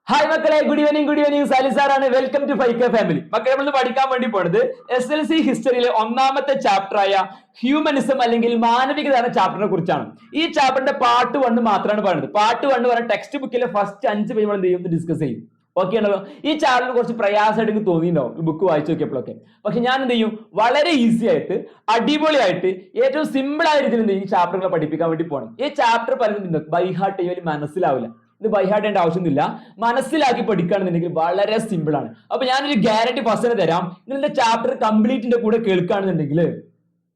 Hi മക്കളെ, good evening. Sali സാറാണ്. Welcome to ഫൈക്ക ഫാമിലി. മക്കളെ, നമ്മൾ പഠിക്കാൻ വേണ്ടി പോണത് SLC ഹിസ്റ്ററിയിലെ ഒന്നാമത്തെ ചാപ്റ്ററായ ഹ്യൂമനിസം അല്ലെങ്കിൽ മാനവികത എന്ന ചാപ്റ്ററിനെ കുറിച്ചാണ്. ഈ ചാപ്റ്ററിന്റെ പാർട്ട് 1 മാത്രമാണ് പറയുന്നത്. പാർട്ട് 1 പറഞ്ഞ ടെക്സ്റ്റ് ബുക്കിലെ ഫസ്റ്റ് 5 പേജ് എന്ത് ചെയ്യും, ഡിസ്കസ് ചെയ്യും. ഓക്കെ ആണല്ലോ. ഈ ചാപ്റ്ററിന് കുറച്ച് പ്രയാസമായിട്ട് എനിക്ക് തോന്നിയിട്ടുണ്ടാവും ഈ ബുക്ക് വായിച്ചു നോക്കിയപ്പോഴൊക്കെ. പക്ഷെ ഞാൻ എന്ത് ചെയ്യും, വളരെ ഈസി ആയിട്ട് അടിപൊളിയായിട്ട് ഏറ്റവും സിമ്പിൾ ആയ രീതിയിൽ എന്ത് ചെയ്യും, ഈ ചാപ്റ്ററുകളെ പഠിപ്പിക്കാൻ വേണ്ടി പോകണം. ഈ ചാപ്റ്റർ പലരും ബൈ ഹാർട്ട് ചെയ്യാൻ മനസ്സിലാവില്ല. ഇത് ബൈ ഹാർട്ട് ചെയ്യേണ്ട ആവശ്യമൊന്നുമില്ല. മനസ്സിലാക്കി പഠിക്കുകയാണെന്നുണ്ടെങ്കിൽ വളരെ സിമ്പിൾ ആണ്. അപ്പൊ ഞാനൊരു ഗ്യാരണ്ടി ഫസ്റ്റ് തരാം. നിങ്ങളുടെ ചാപ്റ്റർ കംപ്ലീറ്റിന്റെ കൂടെ കേൾക്കുകയാണെന്നുണ്ടെങ്കിൽ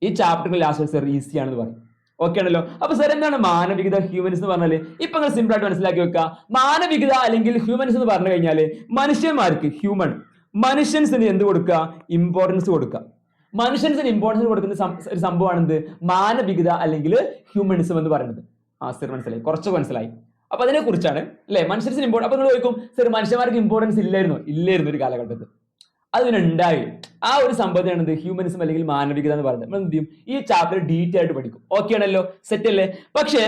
ഈ ചാപ്റ്റർ ലാസ്റ്റ് സർ ഈസി ആണെന്ന് പറയും. ഓക്കെ ആണല്ലോ. അപ്പൊ സർ എന്താണ് മാനവികത, ഹ്യൂമനിസം എന്ന് പറഞ്ഞാല് ഇപ്പൊ നിങ്ങൾ സിമ്പിൾ ആയിട്ട് മനസ്സിലാക്കി വെക്കുക. മാനവികത അല്ലെങ്കിൽ ഹ്യൂമനിസം എന്ന് പറഞ്ഞു കഴിഞ്ഞാല് മനുഷ്യന്മാർക്ക് മനുഷ്യൻസിന് എന്ത് കൊടുക്കുക, ഇമ്പോർട്ടൻസ് കൊടുക്കുക. മനുഷ്യൻസിന് ഇമ്പോർട്ടൻസ് കൊടുക്കുന്ന ഒരു സംഭവമാണ് എന്ത്, മാനവികത അല്ലെങ്കിൽ ഹ്യൂമനിസം എന്ന് പറയുന്നത്. സർ മനസ്സിലായി, കുറച്ചൊക്കെ മനസ്സിലായി. അപ്പൊ അതിനെ കുറിച്ചാണ് അല്ലെ, മനുഷ്യൻസിന് ഇമ്പോർട്ടൻസ്. അപ്പൊ നിങ്ങൾ ചോദിക്കും, സർ മനുഷ്യന്മാർക്ക് ഇമ്പോർട്ടൻസ് ഇല്ലായിരുന്നു ഒരു കാലഘട്ടത്തിൽ. അതിനുണ്ടായി ആ ഒരു സംഭവത്തിനാണ് എന്ത്, ഹ്യൂമനിസം അല്ലെങ്കിൽ മാനവികത എന്ന് പറയുന്നത്. നമ്മൾ എന്ത് ചെയ്യും, ഈ ചാപ്റ്റർ ഡീറ്റെയിൽ ആയിട്ട് പഠിക്കും. ഓക്കെ ആണല്ലോ, സെറ്റ് അല്ലേ? പക്ഷേ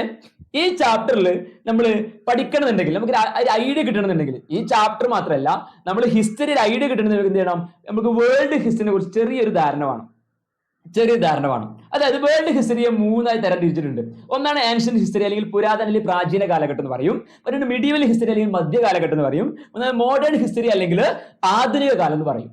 ഈ ചാപ്റ്ററിൽ നമ്മൾ പഠിക്കണമെന്നുണ്ടെങ്കിൽ, നമുക്ക് ഒരു ഐഡിയ കിട്ടണമെന്നുണ്ടെങ്കിൽ, ഈ ചാപ്റ്റർ മാത്രമല്ല നമ്മൾ ഹിസ്റ്ററി ഒരു ഐഡിയ കിട്ടണമെന്നുണ്ടെങ്കിൽ എന്ത് ചെയ്യണം, നമുക്ക് വേൾഡ് ഹിസ്റ്ററിനെ കുറിച്ച് ചെറിയൊരു ധാരണ വേണം. അതായത് വേൾഡ് ഹിസ്റ്ററിയെ 3 ആയി തരം തിരിച്ചിട്ടുണ്ട്. ഒന്നാണ് ആൻഷ്യന്റ് ഹിസ്റ്ററി അല്ലെങ്കിൽ പുരാതന അല്ലെങ്കിൽ പ്രാചീന കാലഘട്ടം എന്ന് പറയും. മറ്റൊന്ന് മീഡിയവൽ ഹിസ്റ്ററി അല്ലെങ്കിൽ മധ്യ കാലഘട്ടം എന്ന് പറയും. ഒന്നാണ് മോഡേൺ ഹിസ്റ്ററി അല്ലെങ്കിൽ ആധുനിക കാലം എന്ന് പറയും.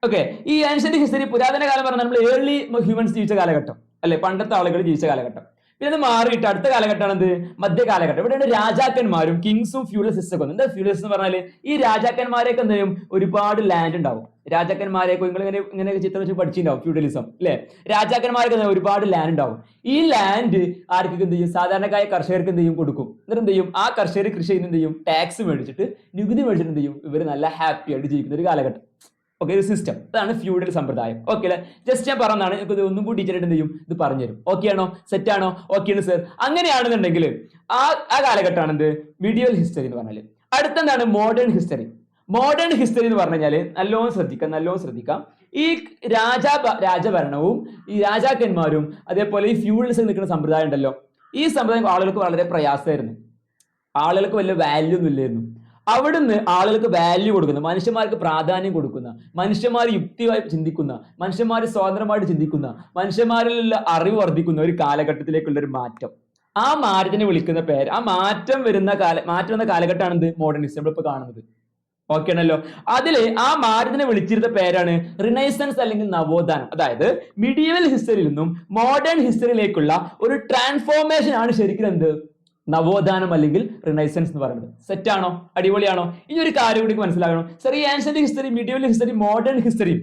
ഓക്കെ, ഈ ആൻഷ്യന്റ് ഹിസ്റ്ററി പുരാതന കാലം പറഞ്ഞാൽ നമ്മൾ ഏർലി ഹ്യൂമൻസ് ജീവിച്ച കാലഘട്ടം അല്ലെ, പണ്ടത്തെ ആളുകൾ ജീവിച്ച കാലഘട്ടം. പിന്നെ അത് മാറിയിട്ട് അടുത്ത കാലഘട്ടമാണ് എന്ത്, മധ്യ കാലഘട്ടം. ഇവിടെയാണ് രാജാക്കന്മാരും കിങ്സും ഫ്യൂഡൽ സിസ്റ്റം ഒക്കെ. എന്താ ഫ്യൂഡൽ സിസ്റ്റം എന്ന് പറഞ്ഞാല് ഈ രാജാക്കന്മാരെയൊക്കെ എന്ത് ചെയ്യും, ഒരുപാട് ലാൻഡ് ഉണ്ടാവും. രാജാക്കന്മാരെയൊക്കെ നിങ്ങൾ ഇങ്ങനെ ചിത്രം വെച്ച് പഠിച്ചിട്ടുണ്ടാവും, ഫ്യൂഡലിസം അല്ലെ. രാജാക്കന്മാർക്ക് ഒരുപാട് ലാൻഡ് ഉണ്ടാവും. ഈ ലാൻഡ് ആർക്കൊക്കെ എന്ത് ചെയ്യും, സാധാരണക്കായ കർഷകർക്ക് എന്ത് ചെയ്യും, കൊടുക്കും. എന്നിട്ട് എന്ത് ചെയ്യും, ആ കർഷകർ കൃഷി ചെയ്യുന്ന എന്ത് ചെയ്യും, ടാക്സ് മേടിച്ചിട്ട് നികുതി മേടിച്ചിട്ട് എന്ത് ചെയ്യും, ഇവർ നല്ല ഹാപ്പി ആയിട്ട് ജീവിക്കുന്ന ഒരു കാലഘട്ടം. ഓക്കെ, ഒരു സിസ്റ്റം. അതാണ് ഫ്യൂഡൽ സമ്പ്രദായം. ഓക്കെ അല്ലെ? ജസ്റ്റ് ഞാൻ പറഞ്ഞതാണ്, നിങ്ങൾക്ക് ഒന്നും കൂടി ടീച്ചറായിട്ട് എന്ത് ചെയ്യും, ഇത് പറഞ്ഞുതരും. ഓക്കെ ആണോ, സെറ്റ് ആണോ? ഓക്കെ ആണ് സർ. അങ്ങനെയാണെന്നുണ്ടെങ്കിൽ ആ കാലഘട്ടമാണ് എന്ത്, മീഡിയവൽ ഹിസ്റ്ററി എന്ന് പറഞ്ഞാൽ. അടുത്തെന്താണ്, മോഡേൺ ഹിസ്റ്ററി. മോഡേൺ ഹിസ്റ്ററി എന്ന് പറഞ്ഞു കഴിഞ്ഞാൽ നല്ലോണം ശ്രദ്ധിക്കാം. ഈ രാജഭരണവും ഈ രാജാക്കന്മാരും അതേപോലെ ഈ ഫ്യൂഡലിസം നിൽക്കുന്ന സമ്പ്രദായം ഉണ്ടല്ലോ, ഈ സമ്പ്രദായം ആളുകൾക്ക് വളരെ പ്രയാസമായിരുന്നു. ആളുകൾക്ക് വലിയ വാല്യൂ ഒന്നും ഇല്ലായിരുന്നു. അവിടുന്ന് ആളുകൾക്ക് വാല്യൂ കൊടുക്കുന്ന, മനുഷ്യന്മാർക്ക് പ്രാധാന്യം കൊടുക്കുന്ന, മനുഷ്യന്മാർ യുക്തിയായി ചിന്തിക്കുന്ന, മനുഷ്യന്മാർ സ്വതന്ത്രമായിട്ട് ചിന്തിക്കുന്ന, മനുഷ്യന്മാരിലുള്ള അറിവ് വർദ്ധിക്കുന്ന ഒരു കാലഘട്ടത്തിലേക്കുള്ള ഒരു മാറ്റം. ആ മാറ്റത്തിനെ വിളിക്കുന്ന പേര്, ആ മാറ്റം വന്ന കാലഘട്ടമാണ് എന്ത്, മോഡേൺ ഹിസ്റ്ററി നമ്മളിപ്പോ കാണുന്നത്. ഓക്കെ ആണല്ലോ. അതില് ആ മാറ്റത്തിനെ വിളിച്ചിരുന്ന പേരാണ് റിനൈസൻസ് അല്ലെങ്കിൽ നവോത്ഥാനം. അതായത് മീഡിയവൽ ഹിസ്റ്ററിയിൽ നിന്നും മോഡേൺ ഹിസ്റ്ററിയിലേക്കുള്ള ഒരു ട്രാൻസ്ഫോർമേഷൻ ആണ് ശരിക്കും എന്ത്, നവോത്ഥാനം അല്ലെങ്കിൽ റിനൈസൻസ് എന്ന് പറയുന്നത്. സെറ്റ് ആണോ, അടിപൊളിയാണോ? ഈ ഒരു കാര്യം കൂടി മനസ്സിലാകണം. സർ, ഈ ancient history, medieval history, modern history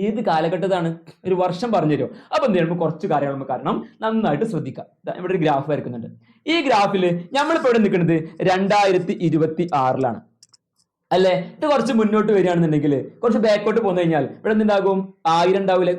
ഏത് കാലഘട്ടത്താണ്, ഒരു വർഷം പറഞ്ഞു തരുമോ? അപ്പൊ എന്ത് ചെയ്യണം, കുറച്ച് കാര്യങ്ങൾ നമുക്ക് കാരണം നന്നായിട്ട് ശ്രദ്ധിക്കാം. ഇവിടെ ഒരു ഗ്രാഫ് വരക്കുന്നുണ്ട്. ഈ ഗ്രാഫിൽ നമ്മളിപ്പോ ഇവിടെ നിൽക്കുന്നത് 2026 അല്ലെ. ഇത് കുറച്ച് മുന്നോട്ട് വരികയാണെന്നുണ്ടെങ്കിൽ, കുറച്ച് ബാക്കോട്ട് പോന്നു കഴിഞ്ഞാൽ ഇവിടെ എന്തുണ്ടാകും, 1000 ഉണ്ടാവില്ലേ,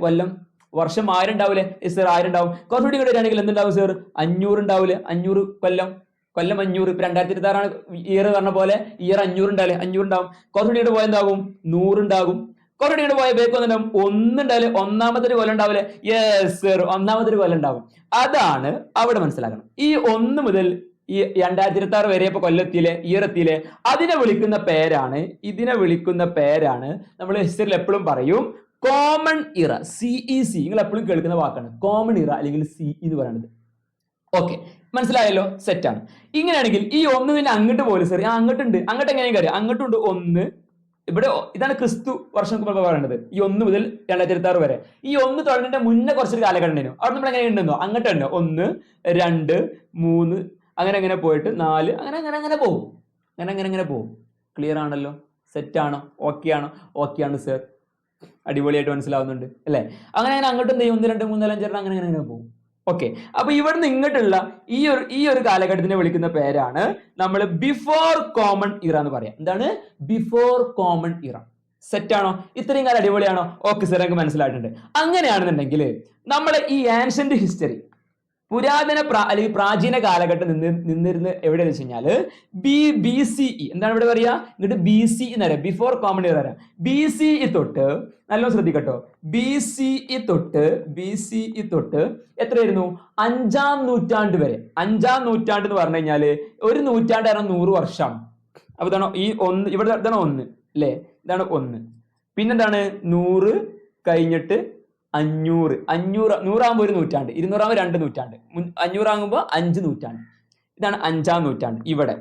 വർഷം 1000 ഉണ്ടാവില്ലേ? സർ, 1000 ഉണ്ടാവും. കുറച്ചുകൂടി ഇവിടെ വരികയാണെങ്കിൽ എന്തുണ്ടാവും സർ, 500 ഉണ്ടാവില്ലേ? 500 കൊല്ലം 500. ഇപ്പൊ 2026 ഇയർ പറഞ്ഞ പോലെ ഇയർ 500 ഉണ്ടാവില്ലേ? 500 ഉണ്ടാവും. കുറച്ചുകൂടി ഇവിടെ പോയാൽ എന്താകും, 100 ഉണ്ടാകും. കുറച്ചുകൂടി ഇവിടെ പോയ ബേക്ക് വന്നിട്ടുണ്ടാവും, 1 ഉണ്ടാവില്ലേ? ഒന്നാമത്തെ ഒരു കൊല്ലം ഉണ്ടാവില്ലേ? യെസ് സർ, ഒന്നാമത്തെ ഒരു കൊല്ലം ഉണ്ടാവും. അതാണ് അവിടെ മനസ്സിലാക്കണം. ഈ 1 മുതൽ ഈ 2026 വരെ ഇപ്പൊ കൊല്ലത്തിലെ ഇയർ എത്തിയില്ലേ, ഇതിനെ വിളിക്കുന്ന പേരാണ് നമ്മൾ ഹിസ്റ്ററിയിൽ എപ്പോഴും പറയും കോമൺ ഇറ, CEC. നിങ്ങൾ എപ്പോഴും കേൾക്കുന്ന വാക്കാണ് കോമൺ ഇറ അല്ലെങ്കിൽ CE എന്ന് പറയുന്നത്. ഓക്കെ, മനസ്സിലായല്ലോ, സെറ്റാണ്. ഇങ്ങനെയാണെങ്കിൽ ഈ 1 തന്നെ അങ്ങോട്ട് പോലും സർ, അങ്ങോട്ടുണ്ട്, അങ്ങോട്ട് എങ്ങനെയും കാര്യം, അങ്ങോട്ടുണ്ട് 1. ഇവിടെ ഇതാണ് ക്രിസ്തു വർഷം പറയുന്നത്. ഈ 1 മുതൽ 2026 വരെ. ഈ 1 തുടങ്ങിന്റെ മുന്നേ കുറച്ചൊരു കാലഘട്ടം ഉണ്ടായിരുന്നു. അവിടെ നമ്മൾ എങ്ങനെ ഉണ്ടെന്നോ, അങ്ങോട്ട് തന്നെ 1, 2, 3 അങ്ങനെ പോയിട്ട് 4 അങ്ങനെ പോകും. ക്ലിയർ ആണല്ലോ, സെറ്റ് ആണോ, ഓക്കെ ആണ് സർ, അടിപൊളിയായിട്ട് മനസ്സിലാവുന്നുണ്ട് അല്ലെ? അങ്ങനെ അങ്ങോട്ടും എന്ത് ചെയ്യും, 1, 2, 3, 4, 5 അങ്ങനെ പോകും. ഓക്കെ, അപ്പൊ ഇവിടുന്ന് ഇങ്ങോട്ടുള്ള ഈ ഒരു കാലഘട്ടത്തിനെ വിളിക്കുന്ന പേരാണ് നമ്മൾ ബിഫോർ കോമൺ ഇറ എന്ന് പറയാം. എന്താണ്, ബിഫോർ കോമൺ ഇറ. സെറ്റ് ആണോ? ഇത്രയും കാലം അടിപൊളിയാണോ? ഓക്കെ സർ, എനിക്ക് മനസ്സിലായിട്ടുണ്ട്. അങ്ങനെയാണെന്നുണ്ടെങ്കിൽ നമ്മളെ ഈ ആൻഷ്യന്റ് ഹിസ്റ്ററി, പുരാതന അല്ലെങ്കിൽ പ്രാചീന കാലഘട്ടം നിന്നിരുന്ന് എവിടെയെന്ന് വെച്ച് കഴിഞ്ഞാല് BCE. എന്താണ് ഇവിടെ പറയാ, ഇങ്ങോട്ട് BCE എന്ന് പറയാം, ബിഫോർ കോമൺ ഇറ പറയാം. BCE തൊട്ട് നല്ലോണം ശ്രദ്ധിക്കട്ടോ, BCE തൊട്ട് എത്രയായിരുന്നു, 5ാം നൂറ്റാണ്ട് വരെ. 5ാം നൂറ്റാണ്ട് എന്ന് പറഞ്ഞു കഴിഞ്ഞാല് ഒരു നൂറ്റാണ്ട് 100 വർഷമാണ്. അപ്പൊ ഇതാണോ ഈ ഒന്ന്, ഇവിടെ ഇതാണ് ഒന്ന് അല്ലേ, ഇതാണ് ഒന്ന്. പിന്നെന്താണ് 100 കഴിഞ്ഞിട്ട് 500, 100ആകുമ്പോൾ 1 നൂറ്റാണ്ട്, 200ആകുമ്പോൾ 2 നൂറ്റാണ്ട്, 500ആകുമ്പോൾ 5 നൂറ്റാണ്ട്. ഇതാണ് 5-ാം നൂറ്റാണ്ട്. ഇവിടെ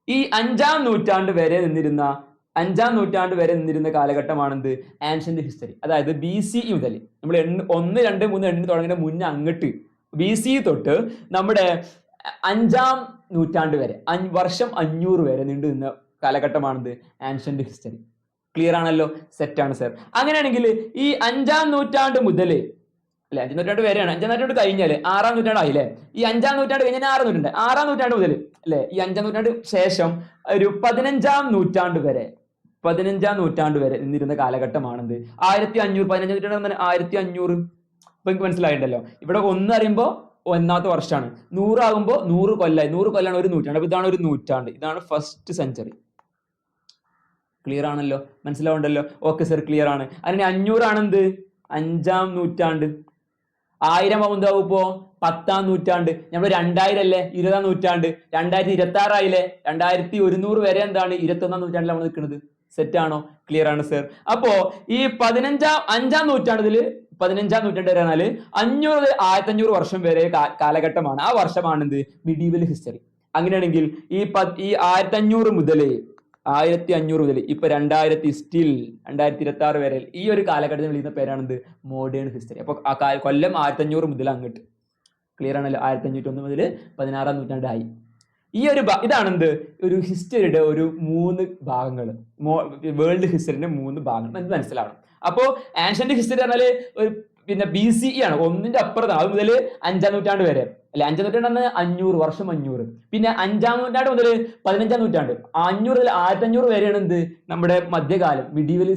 ഈ 5-ാം നൂറ്റാണ്ട് വരെ നിന്നിരുന്ന 5-ാം നൂറ്റാണ്ട് വരെ നിന്നിരുന്ന കാലഘട്ടമാണെന്ത് ആൻഷ്യന്റ് ഹിസ്റ്ററി. അതായത് BCE മുതൽ നമ്മൾ 1, 2, 3 എണ്ണി തുടങ്ങുന്ന മുന്നേ അങ്ങോട്ട് BCE തൊട്ട് നമ്മുടെ 5-ാം നൂറ്റാണ്ട് വരെ വർഷം 500 വരെ നീണ്ടു നിന്ന കാലഘട്ടമാണെന്ത് ആൻഷ്യന്റ് ഹിസ്റ്ററി. ക്ലിയർ ആണല്ലോ? സെറ്റാണ് സർ. അങ്ങനെയാണെങ്കിൽ ഈ 5-ാം നൂറ്റാണ്ട് മുതൽ അല്ലെ, 5-ാം നൂറ്റാണ്ട് വരെയാണ്, 5-ാം നൂറ്റാണ്ട് കഴിഞ്ഞാല് 6-ാം നൂറ്റാണ്ടായില്ലേ, ഈ 5-ാം നൂറ്റാണ്ട് കഴിഞ്ഞാൽ 6-ാം നൂറ്റാണ്ട്, 6-ാം നൂറ്റാണ്ട് മുതൽ അല്ലെ, ഈ 5-ാം നൂറ്റാണ്ട് ശേഷം ഒരു 15-ാം നൂറ്റാണ്ട് വരെ നിന്നിരുന്ന കാലഘട്ടമാണെന്ത് 1500. 15-ാം നൂറ്റാണ്ട് 1500. ഇപ്പൊ എനിക്ക് മനസ്സിലായിട്ടുണ്ടല്ലോ. ഇവിടെ 1 അറിയുമ്പോ 1-ാമത്തെ വർഷമാണ്, 100 ആകുമ്പോൾ 100 കൊല്ലായി, 100 കൊല്ലാണ് 1 നൂറ്റാണ്ട്. അപ്പൊ ഇതാണ് 1 നൂറ്റാണ്ട്, ഇതാണ് ഫസ്റ്റ് സെഞ്ചുറി. ക്ലിയർ ആണല്ലോ? മനസ്സിലാവുണ്ടല്ലോ? ഓക്കെ സർ, ക്ലിയർ ആണ്. അതിന് 500 ആണെന്ത് 5-ാം നൂറ്റാണ്ട്. 1000 ആവുമ്പോൾ ഇപ്പോ 10-ാം നൂറ്റാണ്ട്. നമ്മൾ 2000 അല്ലേ 20-ാം നൂറ്റാണ്ട്. 2026 ആയില്ലേ, 2100 വരെ എന്താണ് 21-ാം നൂറ്റാണ്ടിൽ നമ്മൾ നിൽക്കുന്നത്. സെറ്റ് ആണോ? ക്ലിയർ ആണ് സർ. അപ്പോ ഈ 5-ാം നൂറ്റാണ്ടില് 15-ാം നൂറ്റാണ്ട് വരെ പറഞ്ഞാല് 500 മുതൽ 1500 വർഷം വരെ കാലഘട്ടമാണ്. ആ വർഷമാണെന്ത് മിഡീവൽ ഹിസ്റ്ററി. അങ്ങനെയാണെങ്കിൽ ഈ 1500 മുതൽ ഇപ്പൊ 2026 വരെ ഈ ഒരു കാലഘട്ടത്തിൽ വിളിക്കുന്ന പേരാണെന്ത് മോഡേൺ ഹിസ്റ്ററി. അപ്പൊ ആ കൊല്ലം 1500 മുതൽ അങ്ങോട്ട്. ക്ലിയർ ആണല്ലോ? 1501 മുതൽ 16-ാം നൂറ്റാണ്ടായി. ഈ ഒരു ഇതാണെന്ത് ഒരു ഹിസ്റ്ററിയുടെ ഒരു 3 ഭാഗങ്ങൾ, വേൾഡ് ഹിസ്റ്ററിന്റെ 3 ഭാഗങ്ങൾ എന്ന് മനസ്സിലാവണം. അപ്പോ ആൻഷ്യന്റ് ഹിസ്റ്ററി പറഞ്ഞാല് ഒരു പിന്നെ BCE ആണ്, 1-ന്റെ അപ്പുറത്താണ്. അത് മുതൽ 5-ാം നൂറ്റാണ്ട് വരെ അല്ലെ. 5-ാം നൂറ്റാണ്ട് 500 വർഷം 500. പിന്നെ 5-ാം നൂറ്റാണ്ട് മുതൽ 15-ാം നൂറ്റാണ്ട് 500 മുതൽ 1500 വരെയാണ് എന്ത് നമ്മുടെ മധ്യകാലം മിഡീവൽ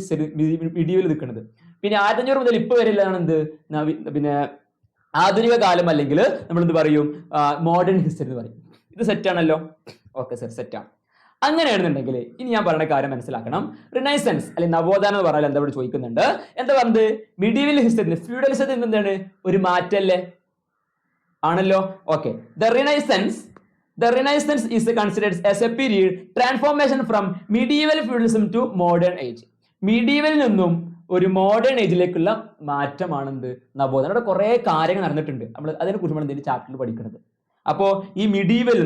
നിൽക്കുന്നത്. പിന്നെ 1500 മുതൽ ഇപ്പൊ വരെയാണ് എന്ത് പിന്നെ ആധുനിക കാലം, അല്ലെങ്കിൽ നമ്മൾ എന്ത് പറയും മോഡേൺ ഹിസ്റ്ററി എന്ന് പറയും. ഇത് സെറ്റ് ആണല്ലോ? ഓക്കെ സർ, സെറ്റാണ്. അങ്ങനെയാണെന്നുണ്ടെങ്കിൽ ഇനി ഞാൻ പറയുന്ന കാര്യം മനസ്സിലാക്കണം. റിനൈസൻസ് അല്ലെങ്കിൽ നവോത്ഥാനം എന്ന് പറഞ്ഞാൽ എന്താ ഇവിടെ ചോദിക്കുന്നുണ്ട്. എന്താ പറഞ്ഞത്? മിഡീവൽ ഹിസ്റ്ററി ഫ്യൂഡലിസത്തിൽ എന്താണ് ഒരു മാറ്റല്ലേ ആണല്ലോ? Okay. The renaissance is considered as a period transformation from medieval feudalism to modern age. മീഡിയവലിൽ നിന്നും ഒരു മോഡേൺ ഏജിലേക്കുള്ള മാറ്റമാണെന്ത് നവോത്ഥാനം. അവിടെ കുറെ കാര്യങ്ങൾ നടന്നിട്ടുണ്ട്. നമ്മൾ അതിനെ കുറിച്ച് നമ്മൾ എന്തെങ്കിലും ചാപ്റ്ററിൽ പഠിക്കുന്നത്. അപ്പോ ഈ മിഡീവലിൽ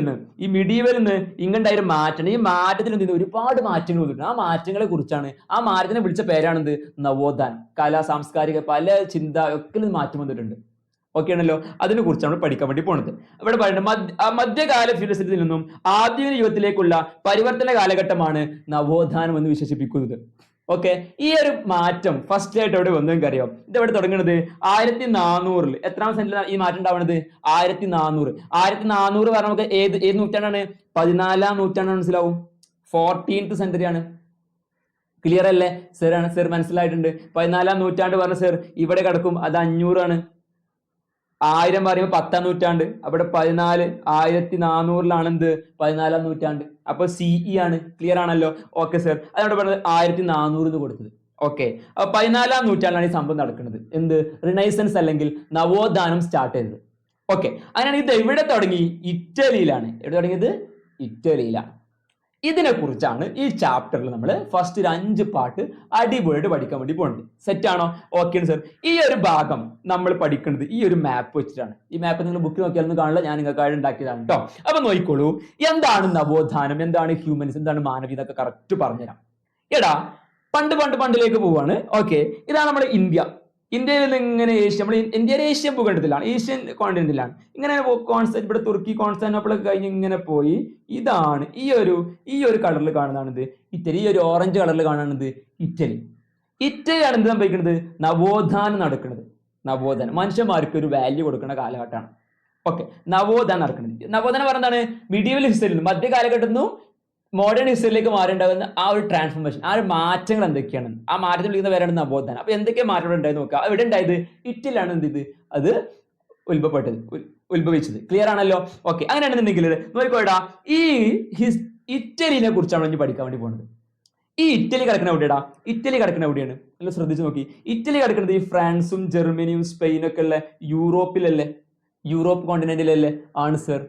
നിന്ന് ഇങ്ങണ്ടായ ഒരു മാറ്റം, ഈ മാറ്റത്തിൽ എന്ത് ഒരുപാട് മാറ്റങ്ങൾ വന്നിട്ടുണ്ട്. ആ മാറ്റങ്ങളെ കുറിച്ചാണ്, ആ മാറ്റത്തിനെ വിളിച്ച പേരാണെന്ത് നവോത്ഥാനം. കലാ സാംസ്കാരിക പല ചിന്ത ഒക്കെ മാറ്റം വന്നിട്ടുണ്ട്. ഓക്കെ ആണല്ലോ? അതിനെ കുറിച്ചാണ് നമ്മൾ പഠിക്കാൻ വേണ്ടി പോണത്. ഇവിടെ പറയുന്നത് മധ്യകാല ഫിലോസഫിയിൽ നിന്നും ആധുനിക യുഗത്തിലേക്കുള്ള പരിവർത്തന കാലഘട്ടമാണ് നവോത്ഥാനം എന്ന് വിശേഷിപ്പിക്കുന്നത്. ഓക്കെ. ഈ ഒരു മാറ്റം ഫസ്റ്റ് ആയിട്ട് എവിടെ വന്നു അറിയാം? ഇത് എവിടെ തുടങ്ങുന്നത് 1400. എത്രാം സെന്റിലാണ് ഈ മാറ്റം ഉണ്ടാവുന്നത്? 1400 പറഞ്ഞാൽ നമുക്ക് ഏത് നൂറ്റാണ്ടാണ്? 14-ാം നൂറ്റാണ്ടാണ്. മനസ്സിലാവും? 14th സെഞ്ചുറി ആണ്. ക്ലിയർ അല്ലേ? സർ മനസ്സിലായിട്ടുണ്ട്. 14-ാം നൂറ്റാണ്ട് പറഞ്ഞ സർ ഇവിടെ കിടക്കും, അത് 500 ആണ്. 1000 പറയുമ്പോൾ 10-ാം നൂറ്റാണ്ട്. അവിടെ 1400 എന്ത് 14-ാം നൂറ്റാണ്ട്. അപ്പൊ CE ആണ്. ക്ലിയർ ആണല്ലോ? Okay sir. അതവിടെ പറഞ്ഞത് 1400 എന്ന് കൊടുത്തത്. ഓക്കെ. അപ്പൊ 14-ാം നൂറ്റാണ്ടിലാണ് ഈ സംഭവം നടക്കുന്നത്. എന്ത് റിനൈസൻസ് അല്ലെങ്കിൽ നവോത്ഥാനം സ്റ്റാർട്ട് ചെയ്തത്. ഓക്കെ. അങ്ങനെയാണെങ്കിൽ ഇത് എവിടെ തുടങ്ങി? ഇറ്റലിയിലാണ്. എവിടെ തുടങ്ങിയത്? ഇറ്റലിയിലാണ്. ഇതിനെ കുറിച്ചാണ് ഈ ചാപ്റ്ററിൽ നമ്മൾ ഫസ്റ്റ് ഒരു 5 പാർട്ട് അടിപൊളിയായിട്ട് പഠിക്കാൻ വേണ്ടി പോകുന്നത്. സെറ്റ് ആണോ? Okay sir. ഈ ഒരു ഭാഗം നമ്മൾ പഠിക്കുന്നത് ഈ ഒരു മാപ്പ് വെച്ചിട്ടാണ്. ഈ മാപ്പ് നിങ്ങൾ ബുക്ക് നോക്കിയാലൊന്നും കാണില്ല, ഞാൻ നിങ്ങൾക്കായിട്ട് ഉണ്ടാക്കിയതാണ് കേട്ടോ. അപ്പൊ നോക്കിക്കോളൂ, എന്താണ് നവോത്ഥാനം, എന്താണ് ഹ്യൂമനിസം, എന്താണ് മാനവികത എന്നൊക്കെ കറക്റ്റ് പറഞ്ഞുതരാം. എടാ പണ്ടിലേക്ക് പോവാണ്. ഓക്കെ. ഇതാണ് നമ്മുടെ ഇന്ത്യയിൽ നിന്ന് ഇങ്ങനെ നമ്മൾ ഇന്ത്യയിലെ ഏഷ്യൻ ഭൂഖണ്ഡത്തിലാണ്, ഏഷ്യൻ കോണ്ടിനെന്റിലാണ്. ഇങ്ങനെ ഇവിടെ തുർക്കി കോൺസ്റ്റാന്റിനോപ്പിൾ കഴിഞ്ഞ് ഇങ്ങനെ പോയി. ഇതാണ് ഈ ഒരു കളറിൽ കാണുന്നതാണിത് ഇറ്റലി. ഈ ഒരു ഓറഞ്ച് കളറിൽ കാണുന്നത് ഇറ്റലിയാണ് എന്ത് സംഭവിക്കുന്നത്? നവോത്ഥാനം നടക്കുന്നത്. നവോത്ഥാനം മനുഷ്യന്മാർക്ക് ഒരു വാല്യൂ കൊടുക്കുന്ന കാലഘട്ടമാണ്. ഓക്കെ. നവോത്ഥാനം നടക്കുന്നത്. നവോത്ഥാനം പറഞ്ഞതാണ് മിഡീവൽ ഹിസ്റ്ററിയിൽ മധ്യകാലഘട്ടത്തിൽ നിന്നും മോഡേൺ ഹിസ്റ്ററിയിലേക്ക് മാറിണ്ടാകുന്ന ആ ഒരു ട്രാൻസ്ഫോർമേഷൻ, ആ ഒരു മാറ്റങ്ങൾ എന്തൊക്കെയാണ്, ആ മാറ്റത്തിൽ വിളിക്കുന്ന പേരാണ് നവോത്ഥാനം. അപ്പൊ എന്തൊക്കെ മാറ്റങ്ങൾ ഉണ്ടായെന്ന് നോക്കുക. എവിടെ ഉണ്ടായത്? ഇറ്റലിയാണ് എന്ത് ചെയ്ത് അത് ഉത്ഭവിച്ചത്. ക്ലിയർ ആണല്ലോ? ഓക്കെ. അങ്ങനെയാണെന്നുണ്ടെങ്കിൽ നോക്കിക്കോടാ, ഈ ഇറ്റലിനെ കുറിച്ചാണ് ഇനി പഠിക്കാൻ വേണ്ടി പോകുന്നത്. ഈ ഇറ്റലി കിടക്കുന്ന എവിടെയാടാ? ഇറ്റലി കിടക്കുന്ന എവിടെയാണ്? നല്ല ശ്രദ്ധിച്ചു നോക്കി. ഇറ്റലി കിടക്കുന്നത് ഈ ഫ്രാൻസും ജർമ്മനിയും സ്പെയിനൊക്കെ ഉള്ള യൂറോപ്പിലല്ലേ, യൂറോപ്പ് കോണ്ടിനെന്റിലല്ലേ ആണ് സർ.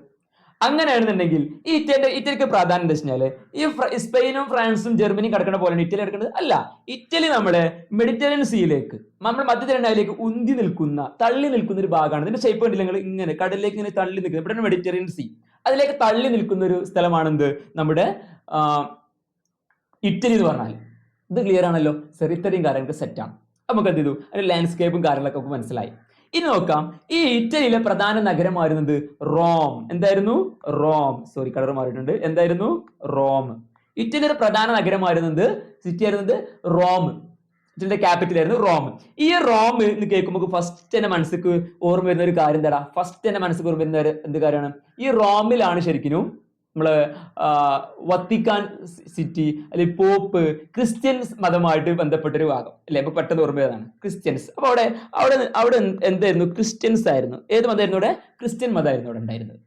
അങ്ങനെയാണെന്നുണ്ടെങ്കിൽ ഈ ഇറ്റലിക്ക് പ്രാധാന്യം എന്താ വെച്ചാല് ഈ സ്പെയിനും ഫ്രാൻസും ജർമ്മനിയും കിടക്കുന്ന പോലെയാണ് ഇറ്റലി കിടക്കുന്നത് അല്ല. ഇറ്റലി നമ്മുടെ മെഡിറ്ററേനിയൻ സീയിലേക്ക് നമ്മൾ മധ്യധരനായിലേക്ക് ഉന്തി നിൽക്കുന്ന തള്ളി നിൽക്കുന്ന ഒരു ഭാഗമാണ്. ഇതിന്റെ ഷേപ്പ് കണ്ടില്ല നിങ്ങൾ, ഇങ്ങനെ കടലിലേക്ക് ഇങ്ങനെ തള്ളി നിൽക്കുന്നത്, ഇവിടെ മെഡിറ്ററേനിയൻ സീ, അതിലേക്ക് തള്ളി നിൽക്കുന്ന ഒരു സ്ഥലമാണെന്ത് നമ്മുടെ ഇറ്റലി എന്ന് പറഞ്ഞാൽ. ഇത് ക്ലിയർ ആണല്ലോ, ഇത്രയും കാര്യങ്ങൾക്ക് സെറ്റാണ്. നമുക്ക് എന്ത് ചെയ്തു, അതിന്റെ ലാൻഡ്സ്കേപ്പും കാര്യങ്ങളൊക്കെ മനസ്സിലായി. ഇനി നോക്കാം, ഈ ഇറ്റലിയിലെ പ്രധാന നഗരമായിരുന്നത് റോം. എന്തായിരുന്നു? റോം. സോറി, കളർ മാറിയിട്ടുണ്ട്. എന്തായിരുന്നു? റോം. ഇറ്റലിയുടെ പ്രധാന നഗരമായിരുന്നത്, സിറ്റി ആയിരുന്നത് റോം. ഇറ്റലിയുടെ ക്യാപിറ്റൽ ആയിരുന്നു റോം. ഈ റോം എന്ന് കേൾക്കുമ്പോൾ ഫസ്റ്റ് തന്നെ മനസ്സിക്ക് ഓർമ്മ വരുന്ന ഒരു കാര്യം എന്താ? ഫസ്റ്റ് തന്നെ മനസ്സിക്ക് ഓർമ്മ വരുന്ന എന്ത് കാര്യമാണ്? ഈ റോമിലാണ് ശരിക്കും നമ്മള് വത്തിക്കാൻ സിറ്റി അല്ലെങ്കിൽ പോപ്പ് ക്രിസ്ത്യൻസ് മതമായിട്ട് ബന്ധപ്പെട്ടൊരു ഭാഗം അല്ലെ. അപ്പൊ പെട്ടെന്ന് ഓർമ്മ വരുന്നതാണ് ക്രിസ്ത്യൻസ്. അപ്പൊ അവിടെ എന്തായിരുന്നു? ക്രിസ്ത്യൻസ് ആയിരുന്നു. ഏത് മതമായിരുന്നു അവിടെ? ക്രിസ്ത്യൻ മതമായിരുന്നു അവിടെ ഉണ്ടായിരുന്നത്.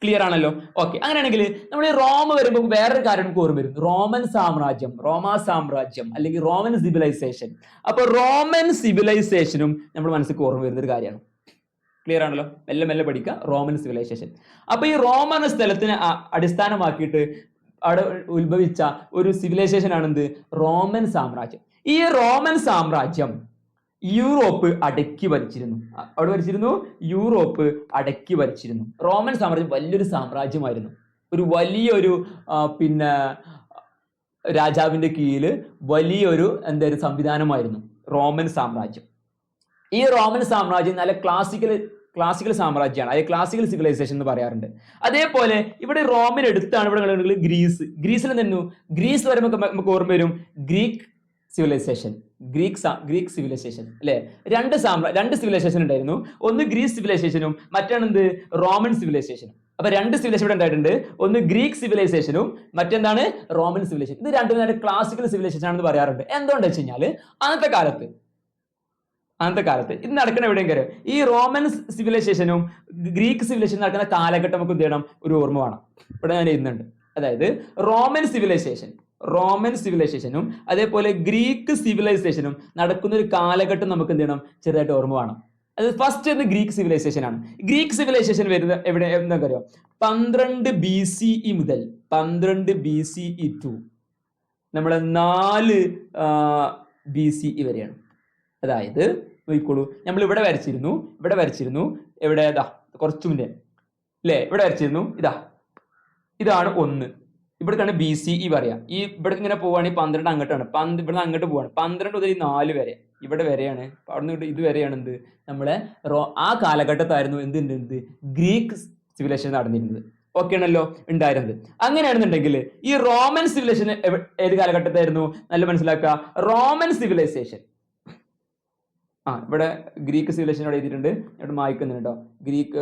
ക്ലിയർ ആണല്ലോ? ഓക്കെ. അങ്ങനെയാണെങ്കിൽ നമ്മൾ ഈ റോം വരുമ്പോൾ വേറൊരു കാര്യം നമുക്ക് ഓർമ്മ വരും. റോമൻ സാമ്രാജ്യം, റോമാ സാമ്രാജ്യം അല്ലെങ്കിൽ റോമൻ സിവിലൈസേഷൻ. അപ്പൊ റോമൻ സിവിലൈസേഷനും നമ്മൾ മനസ്സിൽ ഓർമ്മ വരുന്ന ഒരു കാര്യമാണ്. ക്ലിയർ ആണല്ലോ? മെല്ലെ മെല്ലെ പഠിക്കുക. Roman civilization. അപ്പൊ ഈ റോമൻ സ്ഥലത്തിനെ അടിസ്ഥാനമാക്കിയിട്ട് അവിടെ ഉത്ഭവിച്ച ഒരു സിവിലൈസേഷൻ ആണെന്ത്? റോമൻ സാമ്രാജ്യം. ഈ റോമൻ സാമ്രാജ്യം യൂറോപ്പ് അടക്കി ഭരിച്ചിരുന്നു. അവിടെ ഭരിച്ചിരുന്നു, യൂറോപ്പ് അടക്കി ഭരിച്ചിരുന്നു. റോമൻ സാമ്രാജ്യം വലിയൊരു സാമ്രാജ്യമായിരുന്നു. ഒരു വലിയൊരു രാജാവിന്റെ കീഴിൽ വലിയൊരു എന്തായാലും സംവിധാനമായിരുന്നു റോമൻ സാമ്രാജ്യം. ഈ റോമൻ സാമ്രാജ്യം നല്ല ക്ലാസിക്കൽ സാമ്രാജ്യമാണ്. അതായത് ക്ലാസിക്കൽ സിവിലൈസേഷൻ എന്ന് പറയാറുണ്ട്. അതേപോലെ ഇവിടെ റോമിന് അടുത്താണ് ഇവിടെ ഗ്രീസിൽ നിന്നു ഗ്രീസ് വരുമ്പോൾ നമുക്ക് ഓർമ്മ വരും ഗ്രീക്ക് സിവിലൈസേഷൻ. ഗ്രീക്ക് സിവിലൈസേഷൻ അല്ലെ. രണ്ട് സിവിലൈസേഷൻ ഉണ്ടായിരുന്നു. ഒന്ന് ഗ്രീസ് സിവിലൈസേഷനും മറ്റാണെന്ത്? റോമൻ സിവിലൈസേഷനും. അപ്പൊ രണ്ട് സിവിലൈസേഷൻ ഇവിടെ ഉണ്ടായിട്ടുണ്ട്. ഒന്ന് ഗ്രീക്ക് സിവിലൈസേഷനും മറ്റെന്താണ്? Roman civilization. ഇത് രണ്ടും ക്ലാസിക്കൽ സിവിലൈസേഷൻ ആണെന്ന് പറയാറുണ്ട്. എന്തുകൊണ്ടെന്ന് വെച്ച് കഴിഞ്ഞാൽ അന്നത്തെ കാലത്ത് ഇത് നടക്കുന്ന എവിടെയും കാര്യം ഈ റോമൻ സിവിലൈസേഷനും ഗ്രീക്ക് സിവിലൈസേഷൻ നടക്കുന്ന കാലഘട്ടം നമുക്ക് എന്ത് ചെയ്യണം? ഒരു ഓർമ്മ വേണം. ഇവിടെ ഞാൻ എഴുതുന്നുണ്ട്. അതായത് റോമൻ സിവിലൈസേഷനും അതേപോലെ ഗ്രീക്ക് സിവിലൈസേഷനും നടക്കുന്ന ഒരു കാലഘട്ടം നമുക്ക് എന്ത് ചെയ്യണം? ചെറുതായിട്ട് ഓർമ്മ വേണം. അത് ഫസ്റ്റ് ഗ്രീക്ക് സിവിലൈസേഷൻ ആണ്. ഗ്രീക്ക് സിവിലൈസേഷൻ വരുന്ന എവിടെ എന്താ അറിയോ? 12 BCE മുതൽ 12 BCE ടു നമ്മളെ 4 BCE വരെയാണ്. അതായത് നോക്കിക്കോളൂ, നമ്മൾ ഇവിടെ വരച്ചിരുന്നു എവിടെ? കുറച്ചു മുന്നേ അല്ലേ? ഇവിടെ വരച്ചിരുന്നു. ഇതാണ് 1. ഇവിടേക്കാണ് BCE പറയാം. ഈ ഇവിടെ ഇങ്ങനെ പോവുകയാണെങ്കിൽ 12 അങ്ങോട്ടാണ്. ഇവിടെ അങ്ങോട്ട് പോവാണ്. 12 മുതൽ 4 വരെ ഇവിടെ വരെയാണ്. അവിടെ നിന്ന് ഇത് വരെയാണ് എന്ത്? നമ്മളെ ആ കാലഘട്ടത്തായിരുന്നു എന്ത് ഗ്രീക്ക് സിവിലൈസേഷൻ നടന്നിരുന്നത്. ഓക്കെ ആണല്ലോ ഉണ്ടായിരുന്നത്. അങ്ങനെയാണെന്നുണ്ടെങ്കിൽ ഈ റോമൻ സിവിലൈസേഷൻ ഏത് കാലഘട്ടത്തായിരുന്നു? നല്ല മനസ്സിലാക്കുക. റോമൻ സിവിലൈസേഷൻ ഇവിടെ ഗ്രീക്ക് സിവിലൈസേഷൻ അവിടെ എഴുതിയിട്ടുണ്ട്. ഇവിടെ മായ്ക്കുന്നുണ്ട് കേട്ടോ.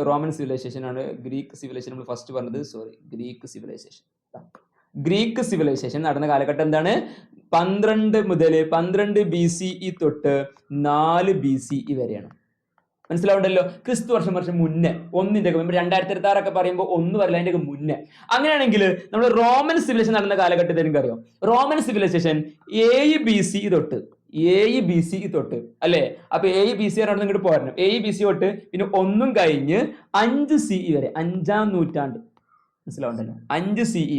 റോമൻ സിവിലൈസേഷൻ ആണ് ഗ്രീക്ക് സിവിലൈസേഷൻ നമ്മൾ ഫസ്റ്റ് പറഞ്ഞത്. സോറി, ഗ്രീക്ക് സിവിലൈസേഷൻ നടന്ന കാലഘട്ടം എന്താണ്? 12 BCE തൊട്ട് 4 BCE വരെയാണ്. മനസ്സിലാവുണ്ടല്ലോ? ക്രിസ്തു വർഷം മുന്നേ 1 2026 പറയുമ്പോൾ 1 വരില്ല, അതിന്റെ മുന്നേ. അങ്ങനെയാണെങ്കിൽ നമ്മൾ റോമൻ സിവിലൈസേഷൻ നടന്ന കാലഘട്ടത്തിൽ എനിക്ക് അറിയാം. റോമൻ സിവിലൈസേഷൻ 7 BCE തൊട്ട് അല്ലെ. അപ്പൊ 7 BCE ഇങ്ങോട്ട് പോരണം. 7 BCE തൊട്ട് പിന്നെ 1 കഴിഞ്ഞ് 5 CE വരെ, 5-ാം നൂറ്റാണ്ട്. മനസ്സിലാവുണ്ടല്ലോ? 5 CE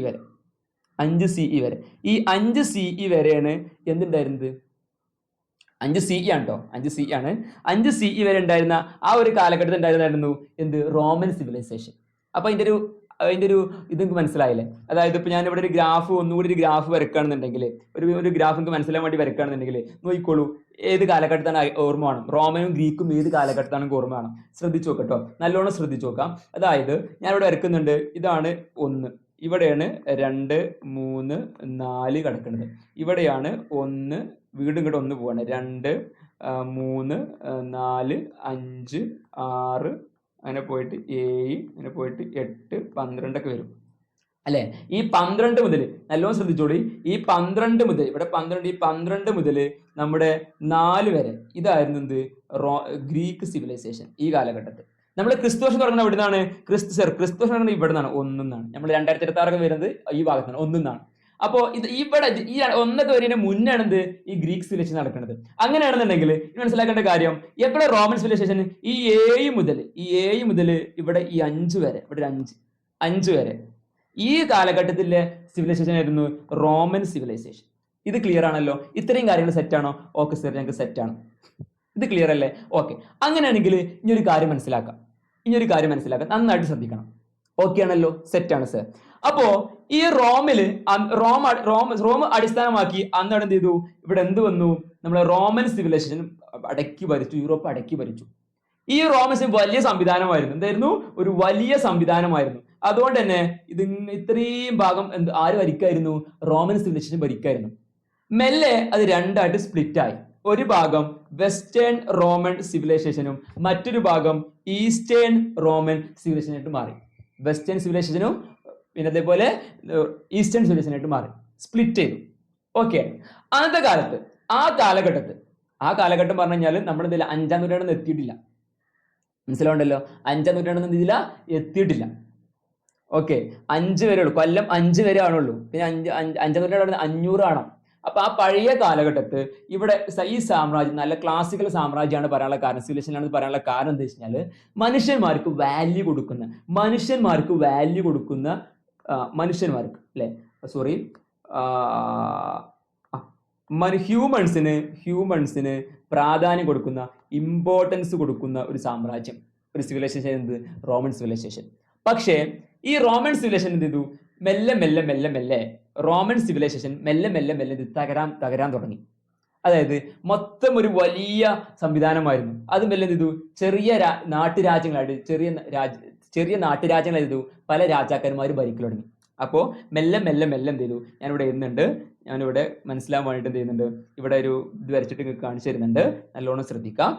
വരെ. ഈ 5 CE വരെയാണ് എന്തുണ്ടായിരുന്നത്? 5 CE ആണ് കേട്ടോ. 5 CE ആണ്. 5 CE വരെ ഉണ്ടായിരുന്ന ആ ഒരു കാലഘട്ടത്തിൽ ഉണ്ടായിരുന്നായിരുന്നു എന്ത്? Roman civilization. അപ്പൊ അതിന്റെ ഒരു ഇത് നിങ്ങൾക്ക് മനസ്സിലായില്ലേ? അതായത് ഇപ്പൊ ഞാൻ ഇവിടെ ഒരു ഗ്രാഫ് ഒന്നുകൂടി ഒരു ഗ്രാഫ് വരക്കുകയാണെന്നുണ്ടെങ്കിൽ ഒരു ഗ്രാഫ് നിങ്ങൾക്ക് മനസ്സിലാൻ വേണ്ടി വരക്കുകയാണെന്നുണ്ടെങ്കിൽ നോക്കിക്കോളൂ, ഏത് കാലഘട്ടത്താണ് ഓർമ്മ വേണം? റോമനും ഗ്രീക്കും ഏത് കാലഘട്ടത്താണ് ഓർമ്മ വേണം? ശ്രദ്ധിച്ചു നോക്കട്ടോ, നല്ലോണം ശ്രദ്ധിച്ചു നോക്കാം. അതായത് ഞാൻ ഇവിടെ വരക്കുന്നുണ്ട്. ഇതാണ് 1, ഇവിടെയാണ് 2, 3, 4 കിടക്കുന്നത്. ഇവിടെയാണ് 1, വീണ്ടും ഇങ്ങോട്ട് 1 പോവാണ്. 2, 3, 4, 5, 6 അങ്ങനെ പോയിട്ട് 7, അങ്ങനെ പോയിട്ട് 8, 12 ഒക്കെ വരും അല്ലെ. ഈ 12 മുതൽ നല്ലോണം ശ്രദ്ധിച്ചോളി. ഈ 12 മുതൽ ഇവിടെ 12, ഈ 12 മുതൽ നമ്മുടെ 4 വരെ ഇതായിരുന്നു എന്ത്? Greek civilization. ഈ കാലഘട്ടത്തിൽ നമ്മൾ ക്രിസ്തു വർഷം തുടങ്ങുന്ന എവിടെ നിന്നാണ്? ക്രിസ്തു വർഷം തുടങ്ങുന്നത് ഇവിടെ നിന്നാണ്, 1 എന്നാണ്. നമ്മൾ 2026 വരുന്നത് ഈ ഭാഗത്താണ്, 1 എന്നാണ്. അപ്പൊ ഇവിടെ ഈ 1 വരുന്നതിന് മുന്നാണ് എന്ത്? ഈ ഗ്രീക്ക് സിവിലൈസേഷൻ നടക്കുന്നത്. അങ്ങനെയാണെന്നുണ്ടെങ്കിൽ മനസ്സിലാക്കേണ്ട കാര്യം, എപ്പോഴും റോമൻ സിവിലൈസേഷൻ ഈ 7 മുതൽ ഇവിടെ ഈ 5 വരെ, ഇവിടെ 5 5 വരെ. ഈ കാലഘട്ടത്തിലെ സിവിലൈസേഷൻ ആയിരുന്നു റോമൻ സിവിലൈസേഷൻ. ഇത് ക്ലിയർ ആണല്ലോ? ഇത്രയും കാര്യങ്ങൾ സെറ്റ് ആണോ? ഓക്കെ സർ, ഞങ്ങൾക്ക് സെറ്റ് ആണ്. ഇത് ക്ലിയർ അല്ലേ? ഓക്കെ. അങ്ങനെയാണെങ്കിൽ ഇനിയൊരു കാര്യം മനസ്സിലാക്കാം. നന്നായിട്ട് ശ്രദ്ധിക്കണം. ഓക്കെ ആണല്ലോ? സെറ്റ് ആണ് സർ. അപ്പോ ഈ റോം അടിസ്ഥാനമാക്കി അന്ന് എന്ത് ചെയ്തു? ഇവിടെ എന്ത് വന്നു? നമ്മളെ റോമൻ സിവിലൈസേഷൻ അടക്കി ഭരിച്ചു, യൂറോപ്പ് അടക്കി ഭരിച്ചു. ഈ റോമൻ വലിയ സംവിധാനമായിരുന്നു. എന്തായിരുന്നു? ഒരു വലിയ സംവിധാനമായിരുന്നു. അതുകൊണ്ട് തന്നെ ഇത് ഇത്രയും ഭാഗം ആര് ഭരിക്കായിരുന്നു? Roman civilisation ഭരിക്കായിരുന്നു. മെല്ലെ അത് രണ്ടായിട്ട് സ്പ്ലിറ്റ് ആയി. ഒരു ഭാഗം വെസ്റ്റേൺ റോമൻ സിവിലൈസേഷനും മറ്റൊരു ഭാഗം ഈസ്റ്റേൺ റോമൻ സിവിലൈസേഷനായിട്ട് മാറി. വെസ്റ്റേൺ സിവിലൈസേഷനും പിന്നെ അതേപോലെ ഈസ്റ്റേൺ സിവിലൈസേഷനായിട്ട് മാറി, സ്പ്ലിറ്റ് ചെയ്തു. ഓക്കെ. അന്നത്തെ കാലത്ത് ആ കാലഘട്ടം പറഞ്ഞു കഴിഞ്ഞാൽ നമ്മുടെ ഇതിൽ 5-ാം നൂറ്റാണ്ടൊന്നും എത്തിയിട്ടില്ല. മനസ്സിലാവുണ്ടല്ലോ? 5-ാം നൂറ്റാണ്ടൊന്നും ഇതില എത്തിയിട്ടില്ല. ഓക്കെ. 5 വരെ ഉള്ളൂ. കൊല്ലം 5 വരെ ആണുള്ളൂ. പിന്നെ 5-ാം നൂറ്റാണ്ട് 500 ആണ്. അപ്പൊ ആ പഴയ കാലഘട്ടത്ത് ഇവിടെ ഈ സാമ്രാജ്യം നല്ല ക്ലാസിക്കൽ സാമ്രാജ്യമാണ് പറയാനുള്ള കാരണം, സിവിലൈസേഷനാണ് പറയാനുള്ള കാരണം എന്താ വെച്ച് കഴിഞ്ഞാൽ മനുഷ്യന്മാർക്ക് വാല്യൂ കൊടുക്കുന്ന അല്ലെ ഹ്യൂമൻസിന് പ്രാധാന്യം കൊടുക്കുന്ന, ഇമ്പോർട്ടൻസ് കൊടുക്കുന്ന ഒരു സാമ്രാജ്യം, ഒരു സിവിലൈസേഷൻ എന്ത്? Roman civilization. പക്ഷേ ഈ റോമൻ സിവിലൈസേഷൻ എന്ത് ചെയ്തു? മെല്ലെ റോമൻ സിവിലൈസേഷൻ മെല്ലെ തകരാൻ തുടങ്ങി. അതായത് മൊത്തം ഒരു വലിയ സംവിധാനമായിരുന്നു. അത് മെല്ലെ എന്ത് ചെയ്തു? ചെറിയ നാട്ടുരാജ്യങ്ങളായിരുന്നു പല രാജാക്കന്മാർ ഭരിക്കൽ തുടങ്ങി. അപ്പോൾ മെല്ലെ എന്ത് ചെയ്തു? ഞാനിവിടെ മനസ്സിലാവാൻ വേണ്ടിയിട്ട് എന്ത് ചെയ്യുന്നുണ്ട്? ഇവിടെ ഒരു ഇത് വരച്ചിട്ട് നിങ്ങൾക്ക് കാണിച്ചു തരുന്നുണ്ട്. നല്ലോണം ശ്രദ്ധിക്കാം.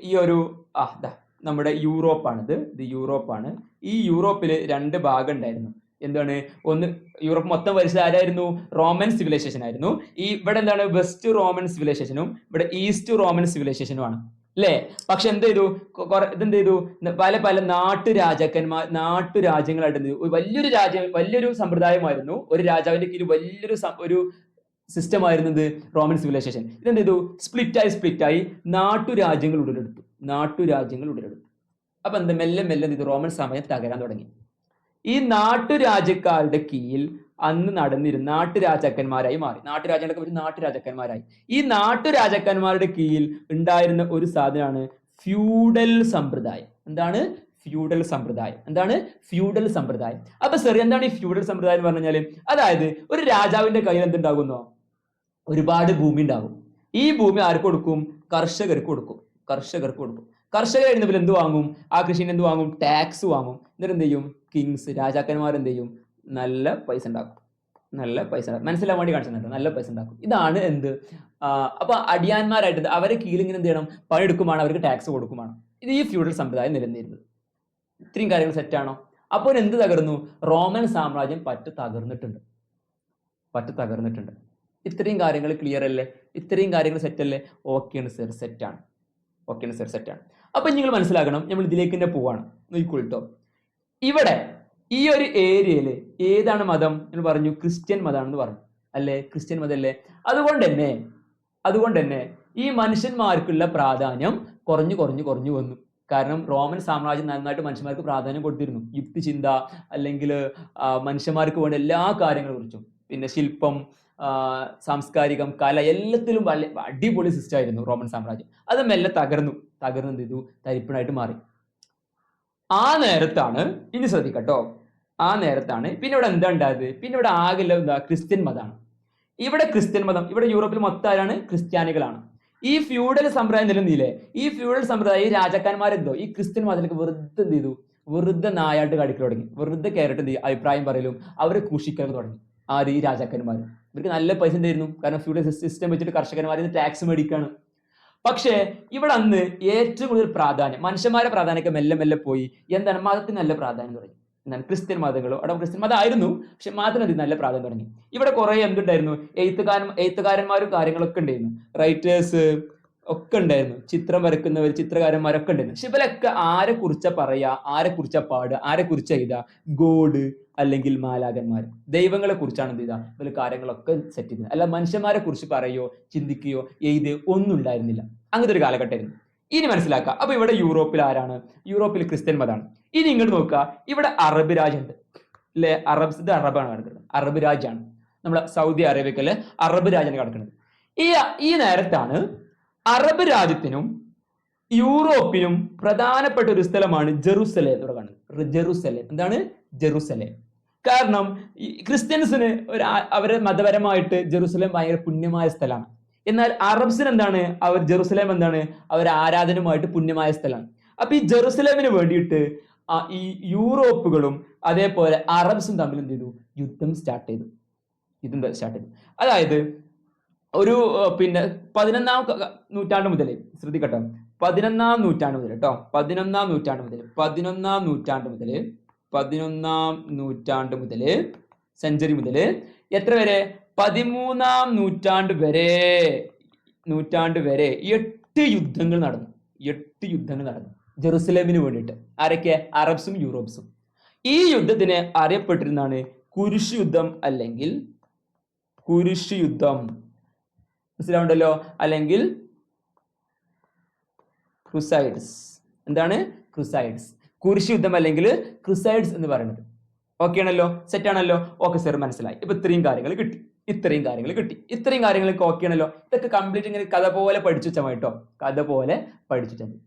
ഈ ഒരു നമ്മുടെ യൂറോപ്പാണിത്. ഇത് യൂറോപ്പാണ്. ഈ യൂറോപ്പിൽ 2 ഭാഗം ഉണ്ടായിരുന്നു. എന്താണ്? ഒന്ന് യൂറോപ്പ് മൊത്തം ഭരിച്ചത് ആരായിരുന്നു? റോമൻ സിവിലൈസേഷൻ ആയിരുന്നു. ഇവിടെ എന്താണ്? വെസ്റ്റ് റോമൻ സിവിലൈസേഷനും ഇവിടെ ഈസ്റ്റ് റോമൻ സിവിലൈസേഷനും ആണ് അല്ലേ? പക്ഷെ എന്ത് ചെയ്തു? പല നാട്ടുരാജ്യങ്ങളായിട്ട് എന്ത് ചെയ്തു? വലിയൊരു സമ്പ്രദായമായിരുന്നു. ഒരു രാജാവിന്റെ കീഴിൽ ഒരു സിസ്റ്റം ആയിരുന്നത് റോമൻ സിവിലൈസേഷൻ. ഇതെന്ത് ചെയ്തു? സ്പ്ലിറ്റായി നാട്ടുരാജ്യങ്ങൾ ഉടലെടുത്തു. അപ്പൊ എന്താ? മെല്ലെ ഇത് റോമൻ സമയം തകരാൻ തുടങ്ങി. ഈ നാട്ടുരാജ്യക്കാരുടെ കീഴിൽ അന്ന് നടന്നിരുന്ന നാട്ടുരാജാക്കന്മാരായി മാറി. നാട്ടുരാജാക്കന്മാരായി. ഈ നാട്ടുരാജാക്കന്മാരുടെ കീഴിൽ ഉണ്ടായിരുന്ന ഒരു സാധനമാണ് ഫ്യൂഡൽ സമ്പ്രദായം. എന്താണ്? ഫ്യൂഡൽ സമ്പ്രദായം. അപ്പൊ സർ, എന്താണ് ഈ ഫ്യൂഡൽ സമ്പ്രദായം എന്ന് പറഞ്ഞു കഴിഞ്ഞാൽ? അതായത് ഒരു രാജാവിന്റെ കയ്യിൽ എന്തുണ്ടാകുന്നോ? ഒരുപാട് ഭൂമി ഉണ്ടാകും. ഈ ഭൂമി ആർക്ക് കൊടുക്കും? കർഷകർക്ക് കൊടുക്കും. കർഷകർ എഴുന്നതിൽ എന്ത് വാങ്ങും? ആ കൃഷിന് എന്ത് വാങ്ങും? ടാക്സ് വാങ്ങും. എന്നിട്ട് എന്ത് ചെയ്യും? രാജാക്കന്മാർ എന്ത് ചെയ്യും? നല്ല പൈസ ഉണ്ടാക്കും. മനസ്സിലാൻ വേണ്ടി കാണിച്ചിട്ടുണ്ട്. നല്ല പൈസ ഉണ്ടാക്കും. ഇതാണ് എന്ത്? അപ്പൊ അടിയാന്മാരായിട്ട് അവരെ കീഴിൽ ഇങ്ങനെ എന്ത് ചെയ്യണം? പണിയെടുക്കുമാണ്, അവർക്ക് ടാക്സ് കൊടുക്കുമാണ്. ഇത് ഈ ഫ്യൂഡൽ സമ്പ്രദായം നിലനിന്നിരുന്നത്. ഇത്രയും കാര്യങ്ങൾ സെറ്റാണോ? അപ്പോൾ എന്ത് തകർന്നു? റോമൻ സാമ്രാജ്യം പറ്റ് തകർന്നിട്ടുണ്ട്. ഇത്രയും കാര്യങ്ങൾ ക്ലിയർ അല്ലേ? ഇത്രയും കാര്യങ്ങൾ സെറ്റ് അല്ലേ? ഓക്കെയാണ് സർ, സെറ്റാണ്. അപ്പൊ നിങ്ങൾ മനസ്സിലാക്കണം, നമ്മൾ ഇതിലേക്ക് തന്നെ പോവാണ്. നോക്കിക്കോട്ടോ. ഇവിടെ ഈ ഒരു ഏരിയയിൽ ഏതാണ് മതം എന്ന് പറഞ്ഞു? ക്രിസ്ത്യൻ മതമാണെന്ന് പറഞ്ഞു അല്ലേ? ക്രിസ്ത്യൻ മതമല്ലേ? അതുകൊണ്ട് തന്നെ ഈ മനുഷ്യന്മാർക്കുള്ള പ്രാധാന്യം കുറഞ്ഞു വന്നു. കാരണം റോമൻ സാമ്രാജ്യം നന്നായിട്ട് മനുഷ്യന്മാർക്ക് പ്രാധാന്യം കൊടുത്തിരുന്നു. യുക്തിചിന്ത അല്ലെങ്കിൽ മനുഷ്യന്മാർക്ക് വേണ്ട എല്ലാ കാര്യങ്ങളെ കുറിച്ചും, പിന്നെ ശില്പം, സാംസ്കാരികം, കല, എല്ലാത്തിലും അടിപൊളി സിസ്റ്റം ആയിരുന്നു റോമൻ സാമ്രാജ്യം. അത് മെല്ലെ തകർന്നു എന്ത് ചെയ്തു? തരിപ്പണായിട്ട് മാറി. ആ നേരത്താണ്, ഇനി ശ്രദ്ധിക്കട്ടോ, പിന്നെ ഇവിടെ എന്താ ഉണ്ടായത്? പിന്നെ ഇവിടെ ആകെ ക്രിസ്ത്യൻ മതമാണ്. ഇവിടെ യൂറോപ്പിൽ മൊത്തം ആരാണ്? ക്രിസ്ത്യാനികളാണ്. ഈ ഫ്യൂഡൽ സമ്പ്രദായം നിലനിന്നില്ലേ? ഈ ഫ്യൂഡൽ സമ്പ്രദായം ഈ രാജാക്കന്മാരെന്തോ ഈ ക്രിസ്ത്യൻ മതത്തിലേക്ക് വെറുതെ എന്ത് ചെയ്തു? വെറുതെ നായാട്ട് കടിക്കൽ തുടങ്ങി. വെറുതെ കയറിട്ട് എന്ത് ചെയ്യും? അഭിപ്രായം പറയലും അവരെ ക്രൂശിക്കാൻ തുടങ്ങി. ആര്? ഈ രാജാക്കന്മാർ. ഇവർക്ക് നല്ല പൈസ ഉണ്ടായിരുന്നു. കാരണം ഫ്യൂഡൽ സിസ്റ്റം വെച്ചിട്ട് കർഷകന്മാരിൽ നിന്ന് ടാക്സ് മേടിക്കാണ്. പക്ഷേ ഇവിടെ അന്ന് ഏറ്റവും കൂടുതൽ പ്രാധാന്യം, മനുഷ്യന്മാരെ പ്രാധാന്യമൊക്കെ മെല്ലെ പോയി. എന്താണ്? മതത്തിന് നല്ല പ്രാധാന്യം തുടങ്ങി. എന്താണ്? ക്രിസ്ത്യൻ മതങ്ങളോ അവിടെ ക്രിസ്ത്യൻ മതം ആയിരുന്നു, പക്ഷെ മതത്തിന് നല്ല പ്രാധാന്യം തുടങ്ങി. ഇവിടെ കുറെ എന്തുണ്ടായിരുന്നു? എഴുത്തുകാരന്മാരും കാര്യങ്ങളൊക്കെ ഉണ്ടായിരുന്നു. റൈറ്റേഴ്സ് ഒക്കെ ഉണ്ടായിരുന്നു. ചിത്രം വരക്കുന്നവർ, ചിത്രകാരന്മാരൊക്കെ ഉണ്ടായിരുന്നു. പക്ഷെ ഇവരൊക്കെ ആരെ കുറിച്ചാ പറയാ? ആരെ കുറിച്ചാ പാടുക? ആരെ കുറിച്ചാ എഴുതുക? ഗോഡ് അല്ലെങ്കിൽ മാലാകന്മാർ, ദൈവങ്ങളെ കുറിച്ചാണ് എന്ത് ചെയ്താ ഇവർ കാര്യങ്ങളൊക്കെ സെറ്റ് ചെയ്തത്. അല്ല മനുഷ്യന്മാരെ കുറിച്ച് പറയോ ചിന്തിക്കുകയോ എഴുതുകയോ ഒന്നും ഉണ്ടായിരുന്നില്ല. അങ്ങനത്തെ ഒരു കാലഘട്ടമായിരുന്നു. ഇനി മനസ്സിലാക്കാം. അപ്പൊ ഇവിടെ യൂറോപ്പിൽ ആരാണ്? യൂറോപ്പിൽ ക്രിസ്ത്യൻ മതമാണ്. ഇനി ഇങ്ങോട്ട് നോക്കുക, ഇവിടെ അറബ് രാജ്യമുണ്ട് അല്ലെ, അറബ്സ്, ഇത് അറബാണ് കിടക്കുന്നത്, അറബ് രാജ്യമാണ്, നമ്മളെ സൗദി അറേബ്യക്കല്ലേ അറബ് രാജ്യമാണ് കിടക്കുന്നത്. ഈ നേരത്താണ് അറബ് രാജ്യത്തിനും യൂറോപ്പിനും പ്രധാനപ്പെട്ട ഒരു സ്ഥലമാണ് ജെറുസലേം ഇവിടെ കാണുന്നത്. ജെറുസലേം എന്താണ്? ജെറുസലേം. കാരണം ക്രിസ്ത്യൻസിന് അവരെ മതപരമായിട്ട് ജെറുസലേം ഭയങ്കര പുണ്യമായ സ്ഥലമാണ്. എന്നാൽ അറബ്സിന് എന്താണ്? അവർ ജെറുസലേം എന്താണ്? അവർ ആരാധനയുമായിട്ട് പുണ്യമായ സ്ഥലമാണ്. അപ്പൊ ഈ ജെറുസലേമിന് വേണ്ടിയിട്ട് ഈ യൂറോപ്പുകളും അതേപോലെ അറബ്സും തമ്മിൽ എന്ത് ചെയ്തു? യുദ്ധം സ്റ്റാർട്ട് ചെയ്തു. അതായത് ഒരു 11-ാം നൂറ്റാണ്ട് മുതൽ ശ്രദ്ധിക്കട്ടോ, 11-ാം നൂറ്റാണ്ട് മുതൽ കേട്ടോ, 11-ാം നൂറ്റാണ്ട് മുതൽ സെഞ്ചുറി മുതൽ എത്ര വരെ? 13-ാം നൂറ്റാണ്ട് വരെ 8 യുദ്ധങ്ങൾ നടന്നു. ജെറുസലേമിന് വേണ്ടിയിട്ട്. ആരൊക്കെ? അറബ്സും യൂറോപ്സും. ഈ യുദ്ധത്തിന് അറിയപ്പെട്ടിരുന്നാണ് കുരിശ് യുദ്ധം അല്ലെങ്കിൽ കുരിശ് യുദ്ധം. മനസ്സിലാവുണ്ടല്ലോ? അല്ലെങ്കിൽ ക്രൂസൈഡ്സ്. എന്താണ്? ക്രൂസൈഡ്സ്. കുരിശ് യുദ്ധം അല്ലെങ്കിൽ ക്രൂസൈഡ്സ് എന്ന് പറയുന്നത്. ഓക്കെ ആണല്ലോ? സെറ്റ് ആണല്ലോ? ഓക്കെ സർ, മനസ്സിലായി. ഇപ്പൊ ഇത്രയും കാര്യങ്ങൾ കിട്ടി. ഇത്രയും കാര്യങ്ങൾക്ക് ഓക്കെ ആണല്ലോ? ഇതൊക്കെ കംപ്ലീറ്റ് ഇങ്ങനെ കഥ പോലെ പഠിച്ചു വെച്ചാൽ മതി കേട്ടോ, കഥ പോലെ പഠിച്ചിട്ടുണ്ട്.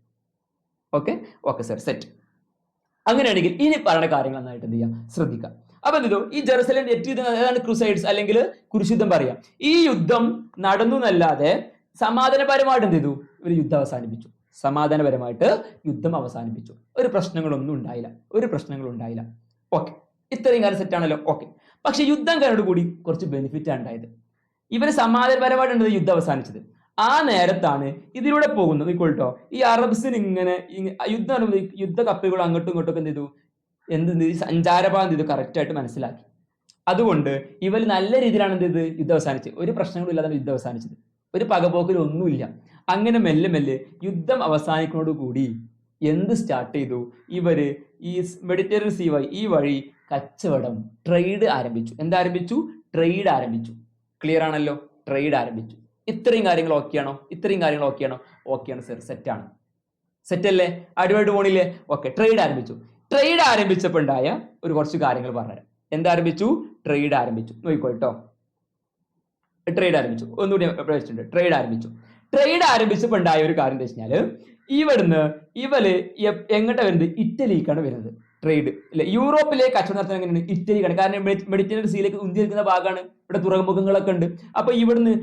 Okay sir, set. അങ്ങനെയാണെങ്കിൽ ഇനി പറയുന്ന കാര്യങ്ങൾ നന്നായിട്ട് എന്ത് ചെയ്യാം? ശ്രദ്ധിക്കാം. അപ്പൊ എന്ത് ചെയ്തു? ഈ ജെറുസലേം ഏതാണ്? ക്രൂസൈഡ്സ് അല്ലെങ്കിൽ കുരിശുദ്ധം പറയാം. ഈ യുദ്ധം നടന്നു എന്നല്ലാതെ സമാധാനപരമായിട്ട് എന്ത് ചെയ്തു? ഒരു യുദ്ധം അവസാനിപ്പിച്ചു. ഒരു പ്രശ്നങ്ങളൊന്നും ഉണ്ടായില്ല. ഓക്കെ, ഇത്രയും കാര്യം സെറ്റ് ആണല്ലോ? ഓക്കെ. പക്ഷെ യുദ്ധം കഴിഞ്ഞോട് കൂടി കുറച്ച് ബെനിഫിറ്റ് ആണ് ഉണ്ടായത്. ഇവര് സമാധാനപരമായിട്ടുണ്ട് യുദ്ധം അവസാനിച്ചത്. ആ നേരത്താണ് ഇതിലൂടെ പോകുന്നത് ഇക്കോട്ടോ ഈ അറബ്സിന് ഇങ്ങനെ യുദ്ധ കപ്പലുകൾ അങ്ങോട്ടും ഇങ്ങോട്ടും ഒക്കെ എന്ത് ചെയ്തു? സഞ്ചാരപാത എന്ത് ചെയ്തു? കറക്റ്റ് ആയിട്ട് മനസ്സിലാക്കി. അതുകൊണ്ട് ഇവർ നല്ല രീതിയിലാണ് എന്ത് ചെയ്ത്? യുദ്ധം അവസാനിച്ചത്. ഒരു പ്രശ്നങ്ങളും ഇല്ലാതാണ് യുദ്ധം അവസാനിച്ചത്. ഒരു പകപോക്കലും ഒന്നുമില്ല. അങ്ങനെ മെല്ലെ മെല്ലെ യുദ്ധം അവസാനിക്കുന്നതോടുകൂടി എന്ത് സ്റ്റാർട്ട് ചെയ്തു? ഇവര് ഈ മെഡിറ്ററേനിയൻ സീ ഈ വഴി കച്ചവടം, ട്രേഡ് ആരംഭിച്ചു. എന്താരംഭിച്ചു? ട്രേഡ് ആരംഭിച്ചു. ക്ലിയർ ആണല്ലോ? ട്രേഡ് ആരംഭിച്ചു. ഇത്രയും കാര്യങ്ങൾ ഓക്കെയാണോ? ഓക്കെയാണ് സർ, സെറ്റാണ്. സെറ്റല്ലേ? അടിപൊളി പോണില്ലേ? ഓക്കെ. ട്രേഡ് ആരംഭിച്ചപ്പോൾ ഉണ്ടായ ഒരു കുറച്ച് കാര്യങ്ങൾ പറഞ്ഞുതരാം. എന്താരംഭിച്ചു? ട്രേഡ് ആരംഭിച്ചു. നോക്കിക്കോട്ടോ, ട്രേഡ് ആരംഭിച്ചു. ഒന്നുകൂടി വെച്ചിട്ടുണ്ട്. ട്രേഡ് ആരംഭിച്ചപ്പോൾ ഉണ്ടായ ഒരു കാര്യം എന്താ വെച്ചാല്, ഇവര് എങ്ങോട്ടാ വരുന്നത്? ഇറ്റലിക്കാണ് വരുന്നത്. ട്രേഡ് അല്ലെ, യൂറോപ്പിലേക്ക് കച്ചവടം നടത്താൻ എങ്ങനെയാണ്? ഇറ്റലിക്കാണ്. കാരണം മെഡിറ്ററേനിയൻ സീയിലേക്ക് ഉന്തി നിൽക്കുന്ന ഭാഗമാണ്, ഇവിടെ തുറമുഖങ്ങളൊക്കെ ഉണ്ട്. അപ്പൊ ഇവിടുന്ന്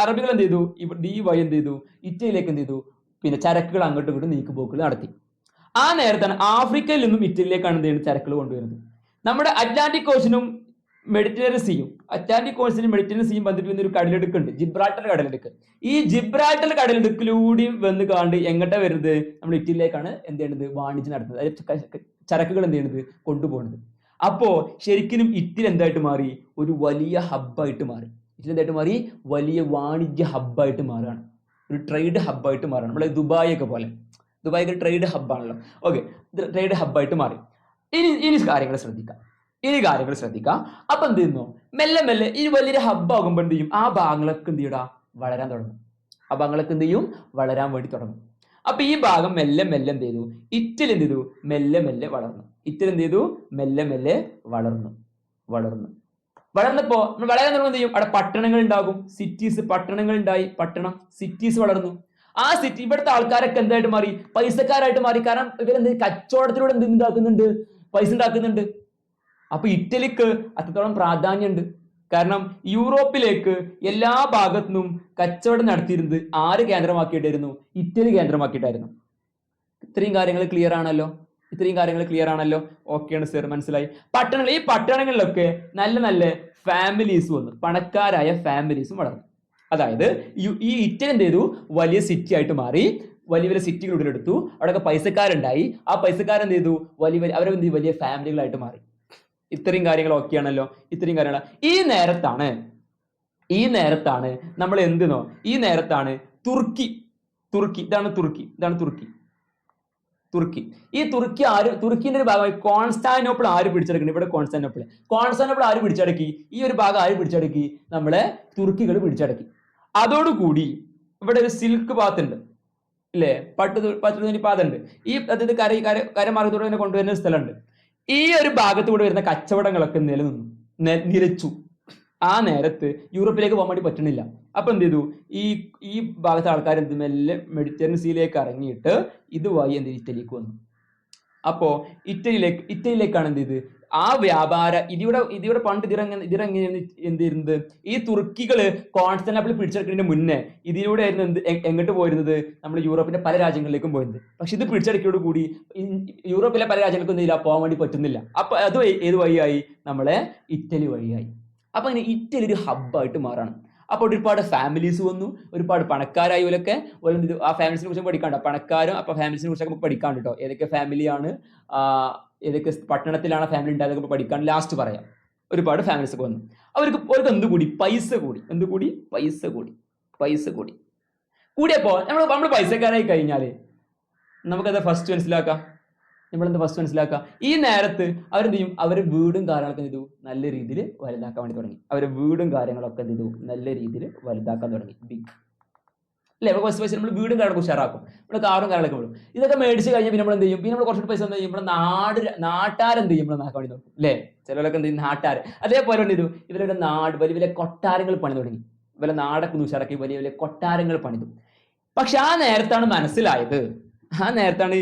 അറബികൾ എന്ത് ചെയ്തു? ഈ വഴി എന്ത് ചെയ്തു? ഇറ്റലിയിലേക്ക് എന്ത് ചെയ്തു? ചരക്കുകൾ അങ്ങോട്ടും ഇങ്ങോട്ടും നീക്കുപോക്കുകൾ നടത്തി. ആ നേരത്താണ് ആഫ്രിക്കയിൽ നിന്നും ഇറ്റലിയിലേക്കാണ് എന്ത് ചെയ്യുന്നത്? ചരക്കുകൾ കൊണ്ടുവരുന്നത്. നമ്മുടെ അറ്റ്ലാന്റിക് ഓഷനും മെഡിറ്ററേനിയൻ സീയും ബന്ധിപ്പിക്കുന്ന ഒരു കടലെടുക്കുണ്ട്, ജിബ്രാൾട്ടർ കടലെടുക്ക്. ഈ ജിബ്രാൾട്ടർ കടലെടുക്കിലൂടെയും വന്ന് കാണ്ട് എങ്ങോട്ടാ വരുന്നത്? നമ്മൾ ഇറ്റലിയിലേക്കാണ് എന്ത് ചെയ്യുന്നത്? വാണിജ്യം നടത്തുന്നത്. അതായത് ചരക്കുകൾ എന്ത് ചെയ്യുന്നത്? കൊണ്ടുപോകുന്നത്. അപ്പോ ശരിക്കും ഇറ്റലി എന്തായിട്ട് മാറി? ഒരു വലിയ ഹബ്ബായിട്ട് മാറി. വലിയ വാണിജ്യ ഹബ്ബായിട്ട് മാറുകയാണ്. ഒരു ട്രേഡ് ഹബ്ബായിട്ട് മാറുകയാണ്. നമ്മളെ ദുബായ് ഒക്കെ പോലെ. ദുബായ് ഒരു ട്രേഡ് ഹബ്ബാണല്ലോ. ഓക്കെ, ട്രേഡ് ഹബ്ബായിട്ട് മാറി. ഇനി കാര്യങ്ങൾ ശ്രദ്ധിക്കാം. അപ്പൊ എന്ത് ചെയ്യുന്നു? മെല്ലെ മെല്ലെ ഈ വലിയൊരു ഹബ്ബാകുമ്പോൾ എന്ത് ചെയ്യും? ആ ഭാഗങ്ങളൊക്കെ എന്ത് ചെയ്യൂടാ? വളരാൻ തുടങ്ങും. വളരാൻ വേണ്ടി തുടങ്ങും. അപ്പൊ ഈ ഭാഗം മെല്ലെ മെല്ലെ എന്ത് ചെയ്തു? ഇറ്റലി എന്ത് ചെയ്തു? മെല്ലെ മെല്ലെ വളർന്നു. വളർന്നപ്പോ വളരാൻ തുടങ്ങും. എന്ത് ചെയ്യും? അവിടെ പട്ടണങ്ങൾ ഉണ്ടാകും, സിറ്റീസ് വളർന്നു. ആ സിറ്റി ഇവിടുത്തെ ആൾക്കാരൊക്കെ എന്തായിട്ട് മാറി? പൈസക്കാരായിട്ട് മാറി. കാരണം ഇവരെന്ത് കച്ചവടത്തിലൂടെ ഉണ്ടാക്കുന്നുണ്ട്? പൈസ ഉണ്ടാക്കുന്നുണ്ട്. അപ്പൊ ഇറ്റലിക്ക് അത്രത്തോളം പ്രാധാന്യമുണ്ട്. കാരണം യൂറോപ്പിലേക്ക് എല്ലാ ഭാഗത്തുനിന്നും കച്ചവടം നടത്തിയിരുന്നത് ആര് കേന്ദ്രമാക്കിയിട്ടായിരുന്നു? ഇറ്റലി കേന്ദ്രമാക്കിയിട്ടായിരുന്നു. ഇത്രയും കാര്യങ്ങൾ ക്ലിയർ ആണല്ലോ? ഓക്കെയാണ് സർ, മനസ്സിലായി. ഈ പട്ടണങ്ങളിലൊക്കെ നല്ല നല്ല ഫാമിലീസ് വന്നു, പണക്കാരായ ഫാമിലീസും വളർന്നു. അതായത് ഈ ഇറ്റലി എന്ത് ചെയ്തു? വലിയ സിറ്റി ആയിട്ട് മാറി. വലിയ സിറ്റികൾ ഉടലെടുത്തു. അവിടെയൊക്കെ പൈസക്കാരുണ്ടായി. ആ പൈസക്കാരെന്ത് ചെയ്തു? വലിയ ഫാമിലികളായിട്ട് മാറി. ഇത്രയും കാര്യങ്ങൾ ഓക്കെയാണല്ലോ? ഈ നേരത്താണ് നമ്മൾ എന്തിനോ? ഈ നേരത്താണ് തുർക്കി. ഇതാണ് തുർക്കി. ഈ തുർക്കിന്റെ ഒരു ഭാഗമായി കോൺസ്റ്റാന്റിനോപ്പിൾ ആര് പിടിച്ചെടുക്കണം? ഇവിടെ കോൺസ്റ്റാന്റിനോപ്പിൾ ആര് പിടിച്ചടക്കി? ഈ ഒരു ഭാഗം ആര് പിടിച്ചടക്കി? നമ്മളെ തുർക്കികൾ പിടിച്ചടക്കി. അതോടുകൂടി ഇവിടെ ഒരു സിൽക്ക് പാത്ത് ഉണ്ട്. ഇല്ലേ? പട്ടുതുണി ഉണ്ട്. ഈ അതായത് കരമാർഗത്തോടെ തന്നെ കൊണ്ടുവരുന്ന സ്ഥലമുണ്ട്. ഈ ഒരു ഭാഗത്തൂടെ വരുന്ന കച്ചവടങ്ങളൊക്കെ നിലച്ചു. ആ നേരത്ത് യൂറോപ്പിലേക്ക് പോകാൻ വേണ്ടി പറ്റണില്ല. അപ്പൊ എന്ത് ചെയ്തു? ഈ ഈ ഭാഗത്തെ ആൾക്കാർ മെല്ലെ മെഡിറ്ററേനിയൻ സീയിലേക്ക് ഇറങ്ങിയിട്ട് ഇതുവഴി ഇറ്റലിക്ക് വന്നു. അപ്പോ ഇറ്റലിയിലേക്കാണ് എന്ത് ചെയ്ത് ആ വ്യാപാര ഇതിവിടെ പണ്ട് ഇതിറങ്ങി എന്ത് ചെയ്യുന്നത്? ഈ തുർക്കികള് കോൺസ്റ്റാന്റിനോപ്പിൾ പിടിച്ചെടുക്കുന്നതിന് മുന്നേ ഇതിലൂടെ ആയിരുന്നു എങ്ങോട്ട് പോയിരുന്നത്? നമ്മൾ യൂറോപ്പിന്റെ പല രാജ്യങ്ങളിലേക്കും പോയിരുന്നത്. പക്ഷെ ഇത് പിടിച്ചെടുക്കിയോട് കൂടി യൂറോപ്പിലെ പല രാജ്യങ്ങൾക്കും എന്തില്ല പോകാൻ വേണ്ടി പറ്റുന്നില്ല. അപ്പൊ അത് ഏത് വഴിയായി? നമ്മളെ ഇറ്റലി വഴിയായി. അപ്പൊ അങ്ങനെ ഇറ്റലി ഒരു ഹബ്ബായിട്ട് മാറാണ്. അപ്പോൾ ഒരുപാട് ഫാമിലീസ് വന്നു, ഒരുപാട് പണക്കാരായി. ഇവരൊക്കെ ആ ഫാമിലീസിനെ കുറിച്ച് പഠിക്കാണ്ട്, പണക്കാരും അപ്പൊ ഫാമിലീസിനെ കുറിച്ചൊക്കെ നമുക്ക് പഠിക്കാണ്ട് കേട്ടോ. ഏതൊക്കെ ഫാമിലിയാണ്, ഏതൊക്കെ പട്ടണത്തിലാണ് ഫാമിലി ഉണ്ടായതൊക്കെ പഠിക്കാൻ ലാസ്റ്റ് പറയാം. ഒരുപാട് ഫാമിലീസ് ഒക്കെ വന്നു. അവർക്ക് എന്തുകൂടി? പൈസ കൂടി. കൂടിയപ്പോ നമ്മൾ പൈസക്കാരായി കഴിഞ്ഞാല് നമുക്കത് ഫസ്റ്റ് മനസ്സിലാക്കാം. ഈ നേരത്ത് അവരെന്ത് ചെയ്യും? അവരുടെ വീടും കാര്യങ്ങളൊക്കെ എന്ത് ചെയ്തു? നല്ല രീതിയിൽ വലുതാക്കാൻ വേണ്ടി തുടങ്ങി. അവരുടെ വീടും കാര്യങ്ങളൊക്കെ എന്ത് ചെയ്തു? നല്ല രീതിയിൽ വലുതാക്കാൻ തുടങ്ങി. ബിഗ് അല്ലേ? ഫസ്റ്റ് പൈസ നമ്മൾ വീടും കാര്യങ്ങളൊക്കെ ഉഷാറാക്കും, നമ്മുടെ കാറും കാര്യങ്ങളൊക്കെ വിടും. ഇതൊക്കെ മേടിച്ച് കഴിഞ്ഞാൽ പിന്നെ നമ്മൾ എന്ത് ചെയ്യും? പിന്നെ നമ്മൾ കുറച്ചുകൂടി പൈസ എന്ത് ചെയ്യും? നമ്മുടെ നാട്ടാരെന്ത് ചെയ്യും? നമ്മൾ നാക്കാൻ വേണ്ടി നോക്കും അല്ലേ? ചിലരൊക്കെ എന്ത് ചെയ്യും? നാട്ടാർ. അതേപോലെ എന്ത് ചെയ്തു? ഇവരുടെ വലിയ വലിയ കൊട്ടാരങ്ങൾ പണി തുടങ്ങി. ഇവരെ നാടൊക്കെ ഉഷാറാക്കി വലിയ വലിയ കൊട്ടാരങ്ങൾ പണിതു. പക്ഷെ ആ നേരത്താണ്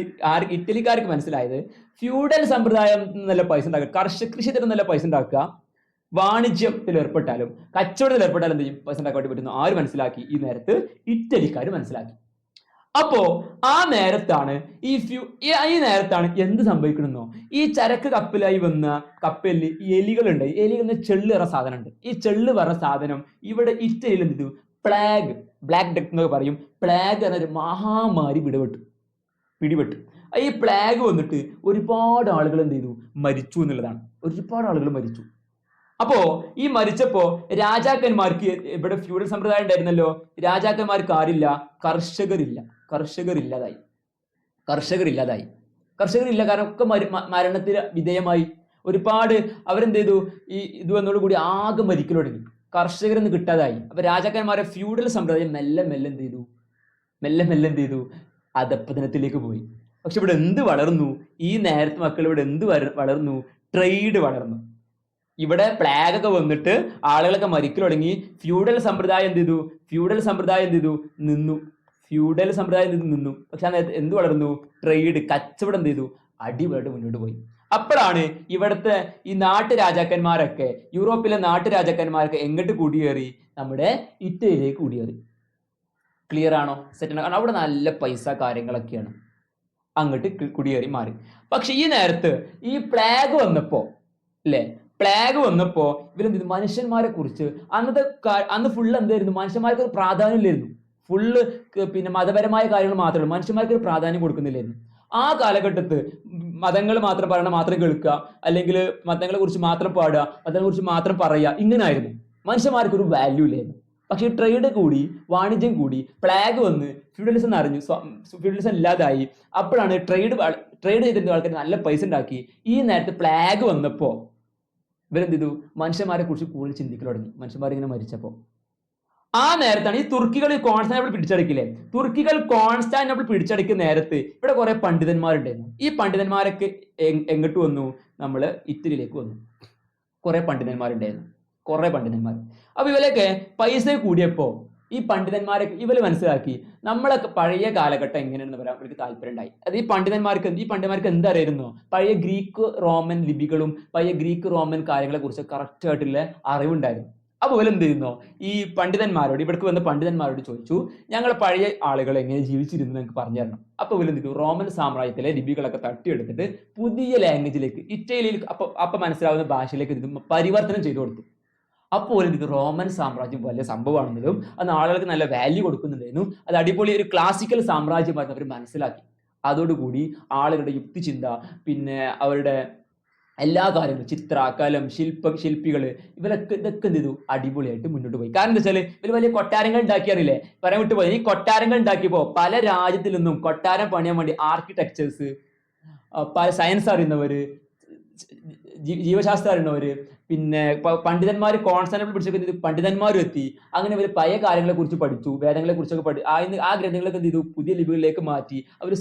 ഇറ്റലിക്കാർക്ക് മനസ്സിലായത് ഫ്യൂഡൽ സമ്പ്രദായം നല്ല പൈസ ഉണ്ടാക്കുക, കൃഷി നല്ല പൈസ ഉണ്ടാക്കുക, വാണിജ്യത്തിൽ ഏർപ്പെട്ടാലും കച്ചവടത്തിൽ ഏർപ്പെട്ടാലും എന്ത് ചെയ്യും? പൈസ ഉണ്ടാക്കാൻ വേണ്ടി പറ്റുന്നു. ആര് മനസ്സിലാക്കി? ഈ നേരത്ത് ഇറ്റലിക്കാർ മനസ്സിലാക്കി. അപ്പോ ആ നേരത്താണ് എന്ത് സംഭവിക്കണമെന്നോ? ഈ ചരക്ക് കപ്പലായി വന്ന കപ്പലിൽ എലികളുണ്ട്. എലികളിൽ ചെള്ള് പറഞ്ഞ സാധനമുണ്ട്. ഈ ചെള്ള് പറഞ്ഞ സാധനം ഇവിടെ ഇറ്റലിയിൽ എന്ത് ചെയ്തു? ബ്ലാക്ക് ഡെത്ത് എന്നൊക്കെ പറയും. പ്ലാഗ് എന്നൊരു മഹാമാരി പിടിപെട്ടു. ഈ പ്ലാഗ് വന്നിട്ട് ഒരുപാട് ആളുകൾ എന്ത് ചെയ്തു? മരിച്ചു എന്നുള്ളതാണ്. ഒരുപാട് ആളുകൾ മരിച്ചു. അപ്പോ ഈ മരിച്ചപ്പോ രാജാക്കന്മാർക്ക്, ഇവിടെ ഫ്യൂഡൽ സമ്പ്രദായം ഉണ്ടായിരുന്നല്ലോ, രാജാക്കന്മാർക്ക് ആരില്ല? കർഷകരില്ലാതായി. കാരണം ഒക്കെ മരണത്തിന് വിധേയമായി. ഒരുപാട് അവരെന്ത് ചെയ്തു? ഇത് വന്നതോടുകൂടി ആകെ മരിക്കൽ തുടങ്ങി. കർഷകരൊന്നും കിട്ടാതായി. അപ്പൊ രാജാക്കന്മാരെ ഫ്യൂഡൽ സമ്പ്രദായം മെല്ലെ എന്ത് ചെയ്തു? അധപ്പതനത്തിലേക്ക് പോയി. പക്ഷെ ഇവിടെ എന്ത് വളർന്നു? ഈ നേരത്തെ മക്കൾ ഇവിടെ എന്ത് വളർന്നു? ട്രേഡ് വളർന്നു. ഇവിടെ പ്ലാഗ് ഒക്കെ വന്നിട്ട് ആളുകളൊക്കെ മരിക്കൽ തുടങ്ങി. ഫ്യൂഡൽ സമ്പ്രദായം എന്ത് ചെയ്തു? നിന്നു. പക്ഷെ എന്ത് വളർന്നു? ട്രേഡ്, കച്ചവടം എന്ത് ചെയ്തു? അടിപൊളിയായിട്ട് മുന്നോട്ട് പോയി. അപ്പോഴാണ് ഇവിടുത്തെ ഈ യൂറോപ്പിലെ നാട്ടുരാജാക്കന്മാരൊക്കെ എങ്ങോട്ട് കുടിയേറി? നമ്മുടെ ഇറ്റലിയിലേക്ക് കുടിയേറി. ക്ലിയർ ആണോ? സെറ്റ് ആണ്. കാരണം അവിടെ നല്ല പൈസ കാര്യങ്ങളൊക്കെയാണ്. അങ്ങോട്ട് കുടിയേറി മാറി. പക്ഷെ ഈ നേരത്ത് ഈ പ്ലാഗ് വന്നപ്പോ ഇവരെന്ത് ചെയ്തു? മനുഷ്യന്മാരെ കുറിച്ച് അന്ന് ഫുള്ള് എന്തായിരുന്നു? മനുഷ്യന്മാർക്ക് പ്രാധാന്യം ഇല്ലായിരുന്നു. ഫുള്ള് പിന്നെ മതപരമായ കാര്യങ്ങൾ മാത്രമേ, മനുഷ്യന്മാർക്ക് ഒരു പ്രാധാന്യം കൊടുക്കുന്നില്ലായിരുന്നു. ആ കാലഘട്ടത്ത് മതങ്ങൾ മാത്രം പറയണ മാത്രം കേൾക്കുക, അല്ലെങ്കിൽ മതങ്ങളെ കുറിച്ച് മാത്രം പാടുക, മതങ്ങളെ കുറിച്ച് മാത്രം പറയുക, ഇങ്ങനായിരുന്നു. മനുഷ്യന്മാർക്ക് ഒരു വാല്യൂ ഇല്ലായിരുന്നു. പക്ഷെ ട്രേഡ് കൂടി, വാണിജ്യം കൂടി, പ്ലാഗ് വന്ന് ഫ്യൂഡലിസം അറിഞ്ഞു, ഫ്യൂഡലിസം ഇല്ലാതായി. അപ്പോഴാണ് ട്രേഡ് ചെയ്തിരുന്ന ആൾക്കാർ നല്ല പൈസ ഉണ്ടാക്കി. ഈ നേരത്തെ പ്ലാഗ് വന്നപ്പോ ഇവരെന്ത് ചെയ്തു? മനുഷ്യന്മാരെ കുറിച്ച് കൂടുതൽ ചിന്തിക്കൽ തുടങ്ങി. മനുഷ്യന്മാരിങ്ങനെ മരിച്ചപ്പോ ആ നേരത്താണ് ഈ തുർക്കികൾ കോൺസ്റ്റാന്റിനോപ്പിൾ പിടിച്ചടക്കില്ലേ? പിടിച്ചടക്കിയ നേരത്ത് ഇവിടെ കുറെ പണ്ഡിതന്മാരുണ്ടായിരുന്നു. ഈ പണ്ഡിതന്മാരൊക്കെ എങ്ങോട്ട് വന്നു? നമ്മള് ഇറ്റലിയിലേക്ക് വന്നു. കുറെ പണ്ഡിതന്മാരുണ്ടായിരുന്നു. അപ്പൊ ഇവരൊക്കെ പൈസ കൂടിയപ്പോ ഈ പണ്ഡിതന്മാരൊക്കെ ഇവര് മനസ്സിലാക്കി നമ്മളൊക്കെ പഴയ കാലഘട്ടം എങ്ങനെയാണെന്ന് പറയാൻ അവർക്ക് താല്പര്യം ഉണ്ടായി. അത് ഈ പണ്ഡിതന്മാർക്ക് എന്തറിയായിരുന്നു? പഴയ ഗ്രീക്ക് റോമൻ ലിപികളും പഴയ ഗ്രീക്ക് റോമൻ കാര്യങ്ങളെ കുറിച്ച് കറക്റ്റ് ആയിട്ടുള്ള അറിവുണ്ടായിരുന്നു. അപ്പൊ ഇവരെന്ത് ചെയ്യുന്നു? ഈ ഇവിടേക്ക് വന്ന പണ്ഡിതന്മാരോട് ചോദിച്ചു, ഞങ്ങൾ പഴയ ആളുകൾ എങ്ങനെ ജീവിച്ചിരുന്നു നിങ്ങൾക്ക് പറഞ്ഞു തരണം. അപ്പൊ ഇവരെന്ത് ചെയ്തു? റോമൻ സാമ്രാജ്യത്തിലെ ലിപികളൊക്കെ തട്ടിയെടുത്തിട്ട് പുതിയ ലാംഗ്വേജിലേക്ക്, ഇറ്റലിയിൽ അപ്പൊ മനസ്സിലാവുന്ന ഭാഷയിലേക്ക് പരിവർത്തനം ചെയ്തു കൊടുത്തു. അപ്പോൾ ഇത് റോമൻ സാമ്രാജ്യം വലിയ സംഭവമാണെങ്കിലും അന്ന് ആളുകൾക്ക് നല്ല വാല്യൂ കൊടുക്കുന്നുണ്ടായിരുന്നു. അത് അടിപൊളി ഒരു ക്ലാസിക്കൽ സാമ്രാജ്യമായിരുന്നു അവർ മനസ്സിലാക്കി. അതോടുകൂടി ആളുകളുടെ യുക്തിചിന്ത, പിന്നെ അവരുടെ എല്ലാ കാര്യങ്ങളും, ചിത്രകലം, ശില്പികള്, ഇതൊക്കെ എന്ത് ചെയ്തു? അടിപൊളിയായിട്ട് മുന്നോട്ട് പോയി. കാരണം എന്താ വെച്ചാൽ ഇവർ വലിയ കൊട്ടാരങ്ങൾ ഉണ്ടാക്കിയാറില്ലേ? പറയാൻ വിട്ടുപോയി. ഈ കൊട്ടാരങ്ങൾ ഉണ്ടാക്കിയപ്പോ പല രാജ്യത്തിൽ നിന്നും കൊട്ടാരം പണിയാൻ വേണ്ടി ആർക്കിടെക്ചേഴ്സ്, സയൻസ് അറിയുന്നവര്, ജീവശാസ്ത്രം അറിയണവര്, പിന്നെ പണ്ഡിതന്മാർ കോൺസ്റ്റന്റബിൾ പിടിച്ചൊക്കെ പണ്ഡിതന്മാരും എത്തി. അങ്ങനെ ഇവർ പഴയ കാര്യങ്ങളെ കുറിച്ച് പഠിച്ചു, വേദങ്ങളെ കുറിച്ചൊക്കെ ആ ഗ്രന്ഥങ്ങളൊക്കെ എന്ത് ചെയ്തു, പുതിയ ലിപികളിലേക്ക് മാറ്റി. അവർ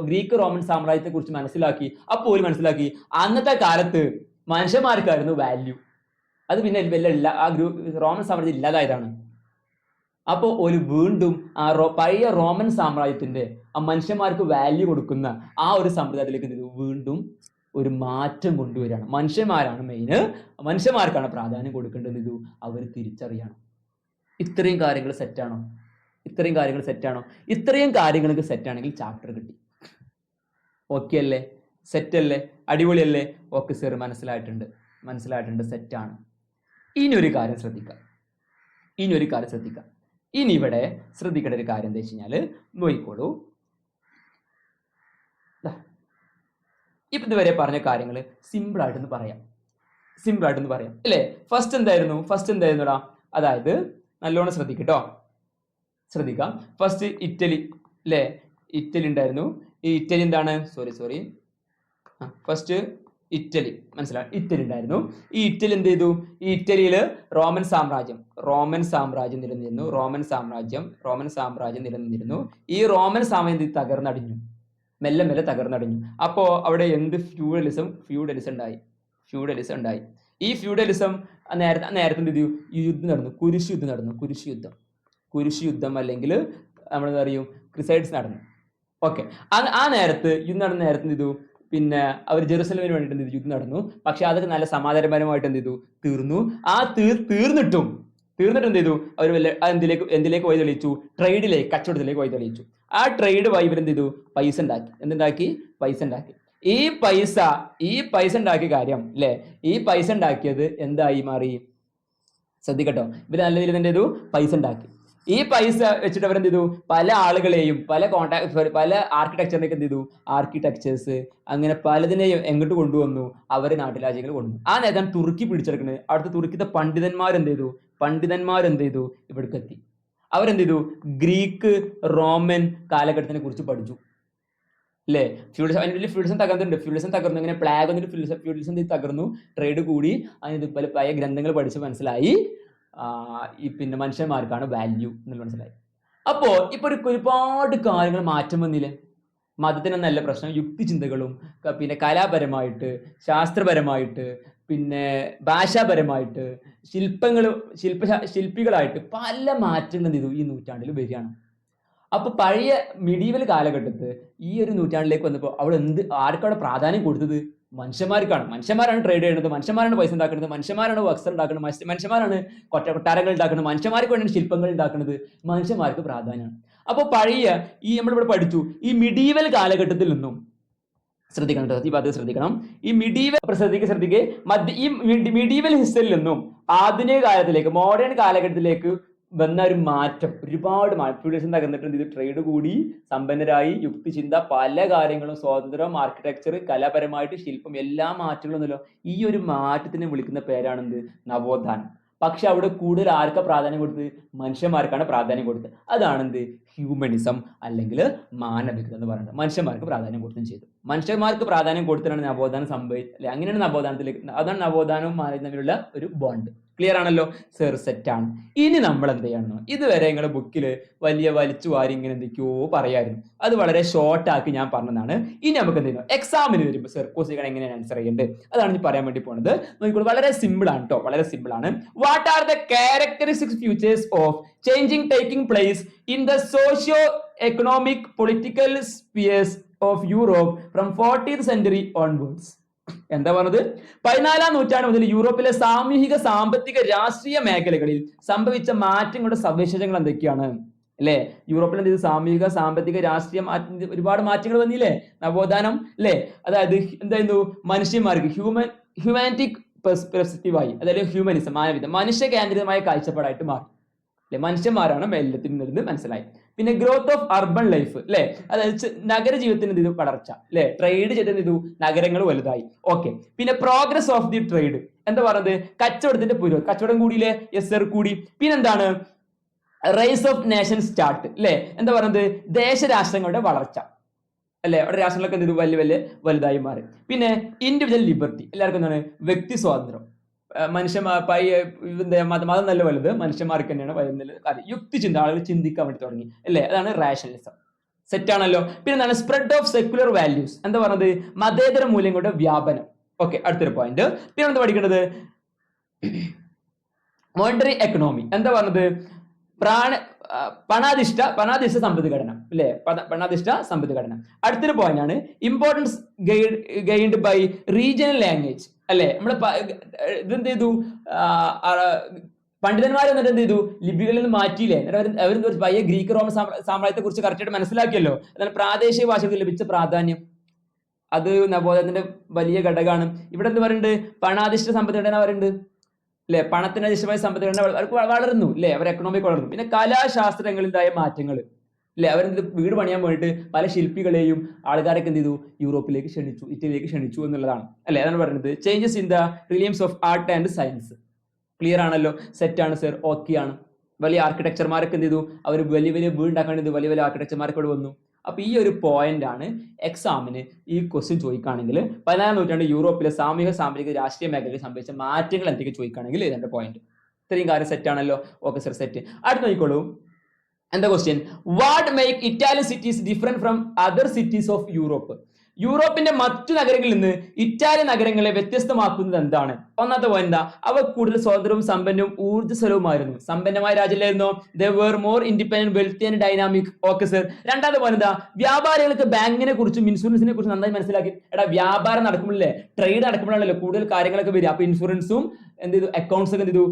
ഗ്രീക്ക് റോമൻ സാമ്രാജ്യത്തെ കുറിച്ച് മനസ്സിലാക്കി. അപ്പോൾ മനസ്സിലാക്കി അന്നത്തെ കാലത്ത് മനുഷ്യന്മാർക്കായിരുന്നു വാല്യൂ. അത് പിന്നെ ആ റോമൻ സാമ്രാജ്യം ഇല്ലാതായതാണ്. അപ്പോൾ ഒരു വീണ്ടും ആ പഴയ റോമൻ സാമ്രാജ്യത്തിന്റെ ആ മനുഷ്യന്മാർക്ക് വാല്യൂ കൊടുക്കുന്ന ആ ഒരു സമ്പ്രദായത്തിലേക്ക് വീണ്ടും ഒരു മാറ്റം കൊണ്ടുവരികയാണ്. മനുഷ്യന്മാരാണ് മെയിന്, മനുഷ്യന്മാർക്കാണ് പ്രാധാന്യം കൊടുക്കേണ്ടത്. ഇത് അവർ തിരിച്ചറിയണം. ഇത്രയും കാര്യങ്ങൾ സെറ്റാണോ? ഇത്രയും കാര്യങ്ങൾക്ക് സെറ്റാണെങ്കിൽ ചാപ്റ്റർ കിട്ടി. ഓക്കെ അല്ലേ? സെറ്റ് അല്ലേ? അടിപൊളിയല്ലേ? ഓക്കെ സർ, മനസ്സിലായിട്ടുണ്ട്, സെറ്റാണ്. ഇനി ഒരു കാര്യം ശ്രദ്ധിക്കാം. ഇനി ഇവിടെ ശ്രദ്ധിക്കേണ്ട ഒരു കാര്യം എന്താ വെച്ച് കഴിഞ്ഞാൽ, നോക്കിക്കോളൂ. ഇപ്പൊ ഇതുവരെ പറഞ്ഞ കാര്യങ്ങൾ സിമ്പിൾ ആയിട്ടൊന്ന് പറയാം അല്ലേ? ഫസ്റ്റ് എന്തായിരുന്നുടാ? അതായത് നല്ലോണം ശ്രദ്ധിക്കാം. ഫസ്റ്റ് ഇറ്റലി അല്ലേ? ഇറ്റലി ഉണ്ടായിരുന്നു. ഈ ഇറ്റലി എന്താണ്? സോറി ഫസ്റ്റ് ഇറ്റലി, മനസ്സിലായി? ഇറ്റലി ഉണ്ടായിരുന്നു. ഈ ഇറ്റലി എന്ത് ചെയ്തു? ഈ ഇറ്റലിയിൽ റോമൻ സാമ്രാജ്യം നിലനിന്നിരുന്നു. ഈ റോമൻ സാമ്രാജ്യം തകർന്നടിഞ്ഞു, മെല്ലെ തകർന്നടിഞ്ഞു. അപ്പോൾ അവിടെ എന്ത് ഫ്യൂഡലിസം ഉണ്ടായി. ഈ ഫ്യൂഡലിസം നേരത്തെ എന്ത് ചെയ്തു? യുദ്ധം നടന്നു, കുരിശ് യുദ്ധം അല്ലെങ്കിൽ നമ്മൾ അറിയും ക്രിസൈഡ്സ് നടന്നു. ഓക്കെ, ആ നേരത്ത് യുദ്ധം നടന്ന നേരത്തെ എന്ത് ചെയ്തു? പിന്നെ അവർ ജെറുസലേമിന് വേണ്ടിയിട്ട് യുദ്ധം നടന്നു. പക്ഷെ അതൊക്കെ നല്ല സമാധാനപരമായിട്ട് എന്ത് ചെയ്തു? തീർന്നു. ആ തീർന്നിട്ടും എന്ത് ചെയ്തു? അവർ എന്തിലേക്ക് വഴി തെളിയിച്ചു? കച്ചവടത്തിലേക്ക് വഴി തെളിയിച്ചു. ആ ട്രേഡ് വഴി ഇവരെന്ത് ചെയ്തു? പൈസ ഉണ്ടാക്കി. ഈ പൈസ ഉണ്ടാക്കിയ കാര്യം അല്ലെ, ഈ പൈസ ഉണ്ടാക്കിയത് എന്തായി മാറി? ശ്രദ്ധിക്കട്ടോ, ഇവര് നല്ല രീതിയിൽ എന്ത് ചെയ്തു? പൈസ ഉണ്ടാക്കി. ഈ പൈസ വെച്ചിട്ട് അവരെന്ത് ചെയ്തു? പല ആളുകളെയും പല ആർക്കിടെക്ചറിനൊക്കെ എന്ത് ചെയ്തു? ആർക്കിടെക്ചേഴ്സ് അങ്ങനെ പലതിനെയും എങ്ങോട്ട് കൊണ്ടുവന്നു? അവരെ നാട്ടുരാജ്യങ്ങൾ കൊണ്ടുവന്നു. ആ നേരം തുർക്കി പിടിച്ചെടുക്കുന്നത്. അടുത്ത തുർക്കിത്തെ പണ്ഡിതന്മാരെന്ത് ചെയ്തു? ഇവിടേക്ക് എത്തി. അവരെന്ത് ചെയ്തു? ഗ്രീക്ക് റോമൻ കാലഘട്ടത്തിനെ കുറിച്ച് പഠിച്ചു അല്ലേ? ഫ്യൂഡലിസം തകർന്നു. ഇങ്ങനെ പ്ലാഗ് വന്നിട്ട് ഫ്യൂഡലിസം തകർന്നു, ട്രേഡ് കൂടി. അതിന് പല ഗ്രന്ഥങ്ങൾ പഠിച്ച് മനസ്സിലായി ഈ പിന്നെ മനുഷ്യന്മാർക്കാണ് വാല്യൂ എന്ന് മനസ്സിലായി. അപ്പോ ഇപ്പൊ ഒരുപാട് കാര്യങ്ങൾ മാറ്റം വന്നില്ലേ? മതത്തിനൊന്നല്ല പ്രശ്നം, യുക്തിചിന്തകളും പിന്നെ കലാപരമായിട്ട്, ശാസ്ത്രപരമായിട്ട്, പിന്നെ ഭാഷാപരമായിട്ട്, ശില്പികളായിട്ട് പല മാറ്റങ്ങൾ എന്ത് ചെയ്തു? ഈ നൂറ്റാണ്ടിൽ വരികയാണ്. അപ്പൊ പഴയ മിഡീവൽ കാലഘട്ടത്ത് ഈ ഒരു നൂറ്റാണ്ടിലേക്ക് വന്നപ്പോൾ അവിടെ ആർക്കവിടെ പ്രാധാന്യം കൊടുത്തത്? മനുഷ്യന്മാരാണ് ട്രേഡ് ചെയ്യുന്നത്, മനുഷ്യന്മാരാണ് പൈസ ഉണ്ടാക്കുന്നത്, മനുഷ്യന്മാരാണ് വസ്ത്രം ഉണ്ടാക്കുന്നത്, മനുഷ്യന്മാരാണ് കൊട്ടാരങ്ങൾ ഉണ്ടാക്കുന്നത്, മനുഷ്യന്മാർക്ക് വേണ്ടി ശില്പങ്ങൾ ഉണ്ടാക്കുന്നത്. മനുഷ്യന്മാർക്ക് പ്രാധാന്യമാണ്. അപ്പോൾ പഴയ നമ്മളിവിടെ പഠിച്ചു, ഈ മിഡീവൽ കാലഘട്ടത്തിൽ നിന്നും ശ്രദ്ധിക്കണം. ഈ മിഡീവൽ ഹിസ്റ്ററിയിൽ നിന്നും ആധുനിക കാലത്തിലേക്ക്, മോഡേൺ കാലഘട്ടത്തിലേക്ക് വന്ന ഒരു മാറ്റം, ഒരുപാട് ഫ്യൂഡലിസം തകർന്നിട്ടുണ്ട്. ഇത് ട്രേഡ് കൂടി, സമ്പന്നരായി, യുക്തിചിന്ത, പല കാര്യങ്ങളും, സ്വാതന്ത്ര്യം, ആർക്കിടെക്ചർ, കലാപരമായിട്ട്, ശില്പം, എല്ലാ മാറ്റങ്ങളും ഉണ്ടല്ലോ. ഈ ഒരു മാറ്റത്തിനെ വിളിക്കുന്ന പേരാണെന്ത്? നവോത്ഥാനം. പക്ഷെ അവിടെ കൂടുതൽ ആർക്കാ പ്രാധാന്യം കൊടുത്തത്? മനുഷ്യന്മാർക്കാണ് പ്രാധാന്യം കൊടുത്തത്. അതാണെന്ത്? ഹ്യൂമനിസം അല്ലെങ്കിൽ മാനവികത എന്ന് പറയുന്നത്. മനുഷ്യന്മാർക്ക് പ്രാധാന്യം കൊടുത്തും ചെയ്തു. മനുഷ്യന്മാർക്ക് പ്രാധാന്യം കൊടുത്തിട്ടാണ് നവോത്ഥാനം സംഭവിച്ചത് അല്ലെ? അങ്ങനെയാണ് അതാണ് നവോത്ഥാനവും മാനവികതയും തമ്മിലുള്ള ഒരു ബോണ്ട്. ക്ലിയർ ആണല്ലോ? സർ, സെറ്റാണ്. ഇനി നമ്മൾ എന്ത് ചെയ്യണം? ഇതുവരെ നിങ്ങളുടെ ബുക്കിൽ വലിച്ചു വാരി ഇങ്ങനെ എന്തൊക്കെയോ പറയായിരുന്നു. അത് വളരെ ഷോർട്ട് ആക്കി ഞാൻ പറഞ്ഞതാണ്. ഇനി നമുക്ക് എന്ത് ചെയ്യുന്നു? എക്സാമിന് വരുമ്പോൾ സർ ക്വസ്റ്റ്യൻ എങ്ങനെയാണ് ആൻസർ ചെയ്യേണ്ടത് അതാണ് ഞാൻ പറയാൻ വേണ്ടി പോകുന്നത്. നോക്കിക്കോളൂ, വളരെ സിമ്പിൾ ആണ് കേട്ടോ, വളരെ സിമ്പിൾ ആണ്. What are the characteristic features of changing taking place in the socio economic political spheres of Europe from 14th century onwards? എന്താ പറഞ്ഞത്? 14ാം നൂറ്റാണ്ട് മുതൽ യൂറോപ്പിലെ സാമൂഹിക, സാമ്പത്തിക, രാഷ്ട്രീയ മേഖലകളിൽ സംഭവിച്ച മാറ്റങ്ങളുടെ സവിശേഷതകൾ എന്തൊക്കെയാണ് അല്ലെ? യൂറോപ്പിൽ എന്ത് ചെയ്തു? സാമൂഹിക, സാമ്പത്തിക, രാഷ്ട്രീയ ഒരുപാട് മാറ്റങ്ങൾ വന്നില്ലേ? നവോത്ഥാനം അല്ലെ? അതായത് എന്തായിരുന്നു? മനുഷ്യന്മാർക്ക് ഹ്യൂമാനിറ്റിക് പെർസ്പെക്റ്റീവായി, അതായത് ഹ്യൂമനിസം, മാനവികത, മനുഷ്യ കേന്ദ്രിതമായ കാഴ്ചപ്പാടായിട്ട് മാറി അല്ലെ? മനുഷ്യന്മാരാണ് എല്ലാത്തിനും മനസ്സിലായി. പിന്നെ ഗ്രോത്ത് ഓഫ് അർബൻ ലൈഫ് അല്ലെ? അതായത് നഗര ജീവിതത്തിന് എന്ത് ചെയ്തു? വളർച്ച അല്ലെ? ട്രേഡ് ചെയ്ത് എന്ത് ചെയ്തു? നഗരങ്ങൾ വലുതായി. ഓക്കെ. പിന്നെ പ്രോഗ്രസ് ഓഫ് ദി ട്രേഡ്, എന്താ പറയുന്നത്? കച്ചവടത്തിന്റെ പുരോഗതി, കച്ചവടം കൂടിയില്ലേ? യെസ് സർ, കൂടി. പിന്നെന്താണ്? റൈസ് ഓഫ് നേഷൻ സ്റ്റാർട്ട് അല്ലെ? എന്താ പറയുന്നത്? ദേശരാഷ്ട്രങ്ങളുടെ വളർച്ച. അല്ലെ? അവിടെ രാഷ്ട്രങ്ങളൊക്കെ എന്ത് ചെയ്തു? വലിയ വലുതായി മാറി. പിന്നെ ഇൻഡിവിജ്വൽ ലിബർട്ടി, എല്ലാവർക്കും എന്താണ്? വ്യക്തി സ്വാതന്ത്ര്യം. മനുഷ്യന്മാർ മതം നല്ല വലുത്, മനുഷ്യന്മാർക്ക് തന്നെയാണ് വലുത്. യുക്തിചിന്ത, ആളുകൾ ചിന്തിക്കാൻ വേണ്ടി തുടങ്ങി, അല്ലെ? അതാണ് റാഷണലിസം. സെറ്റ് ആണല്ലോ. പിന്നെ എന്താണ്? സ്പ്രെഡ് ഓഫ് സെക്യുലർ വാല്യൂസ്, എന്താ പറഞ്ഞത്? മതേതര മൂല്യങ്ങളുടെ വ്യാപനം. ഓക്കെ, അടുത്തൊരു പോയിന്റ്. പിന്നെ എന്താ പഠിക്കേണ്ടത്? മോണിറ്ററി എക്കണോമി, എന്താ പറഞ്ഞത്? പണാധിഷ്ഠ സമ്പദ്ഘടന, അല്ലെ? പണാധിഷ്ഠ സമ്പദ്ഘടന. അടുത്തൊരു പോയിന്റ് ആണ് importance gained by regional language, അല്ലെ? നമ്മള് ഇതെന്ത് ചെയ്തു? പണ്ഡിതന്മാർ എന്നിട്ട് എന്ത് ചെയ്തു? ലിപികളിൽ നിന്ന് മാറ്റിയില്ലേ? അവർ പയ്യെ ഗ്രീക്ക് റോമൻ സാമ്രാജ്യത്തെ കുറിച്ച് കറക്റ്റായിട്ട് മനസ്സിലാക്കിയല്ലോ. അതാണ് പ്രാദേശിക ഭാഷകൾക്ക് ലഭിച്ച പ്രാധാന്യം. അത് നവോദയത്തിന്റെ വലിയ ഘടകമാണ്. ഇവിടെ എന്ത് പറയുന്നുണ്ട്? പണാധിഷ്ഠ സമ്പദ്ഘടന പറയുന്നുണ്ട്, അല്ലെ? പണത്തിന് അധിഷ്ഠമായ സമ്പദ്ഘടന അവർക്ക് വളർന്നു, അല്ലെ? അവർ എക്കണോമിക് വളർന്നു. പിന്നെ കലാശാസ്ത്രങ്ങളിലായ മാറ്റങ്ങൾ, അല്ലെ? അവരെന്ത് വീട് പണിയാൻ വേണ്ടിയിട്ട് പല ശില്പികളെയും ആൾക്കാരൊക്കെ എന്ത് ചെയ്തു? യൂറോപ്പിലേക്ക് ക്ഷണിച്ചു, ഇറ്റലിയിലേക്ക് ക്ഷണിച്ചു എന്നുള്ളതാണ്, അല്ലെ? അതാണ് പറയുന്നത് changes in the realms of art and science. Clear ആണല്ലോ? സെറ്റ് ആണ് സർ, ഓക്കെ ആണ്. വലിയ ആർക്കിടെക്ചർമാരൊക്കെ എന്ത് ചെയ്തു? അവർ വലിയ വീട് ഉണ്ടാക്കാൻ വലിയ ആർക്കിടെക്ചർമാരൊക്കെ ഇവിടെ വന്നു. അപ്പൊ ഈ ഒരു പോയിന്റ് ആണ് എക്സാമിന് ഈ ക്വസ്റ്റ്യൻ ചോദിക്കുകയാണെങ്കിൽ 14ാം നൂറ്റാണ്ട് യൂറോപ്പിലെ സാമൂഹിക രാഷ്ട്രീയ മേഖലയിൽ സംഭവിച്ച മാറ്റങ്ങൾ എന്തൊക്കെ ചോദിക്കുകയാണെങ്കിൽ ഇതിന്റെ പോയിന്റ്. ഇത്രയും കാര്യം സെറ്റ് ആണല്ലോ? Okay sir, set. അടുത്ത് നോക്കിക്കോളൂ. എന്താ question? What make Italian cities different from other cities of Europe? യൂറോപ്പിന്റെ മറ്റു നഗരങ്ങളിൽ നിന്ന് ഇറ്റാലിയൻ നഗരങ്ങളെ വ്യത്യസ്തമാക്കുന്നത് എന്താണ്? ഒന്നാമത്തെ പോയിന്റ് എന്താ? അവ കൂടുതൽ സ്വതന്ത്രവും സമ്പന്നവും ഊർജ്ജസ്വലവുമായിരുന്നു. സമ്പന്നമായ രാജ്യമായിരുന്നു. They were more independent, wealthy and dynamic. Okay sir. രണ്ടാമത്തെ പോയിന്റ് എന്താ? വ്യാപാരികൾക്ക് ബാങ്കിനെ കുറിച്ചും ഇൻഷുറൻസിനെ കുറിച്ചും നന്നായി മനസ്സിലാക്കി. വ്യാപാരം നടക്കുമ്പോഴല്ലേ, ട്രേഡ് നടക്കുമ്പോഴാണല്ലോ കൂടുതൽ കാര്യങ്ങളൊക്കെ വരിക. അപ്പൊ ഇൻഷുറൻസും എന്ത് ചെയ്തു? അക്കൗണ്ട്സ് ഒക്കെ എന്ത് ചെയ്തു?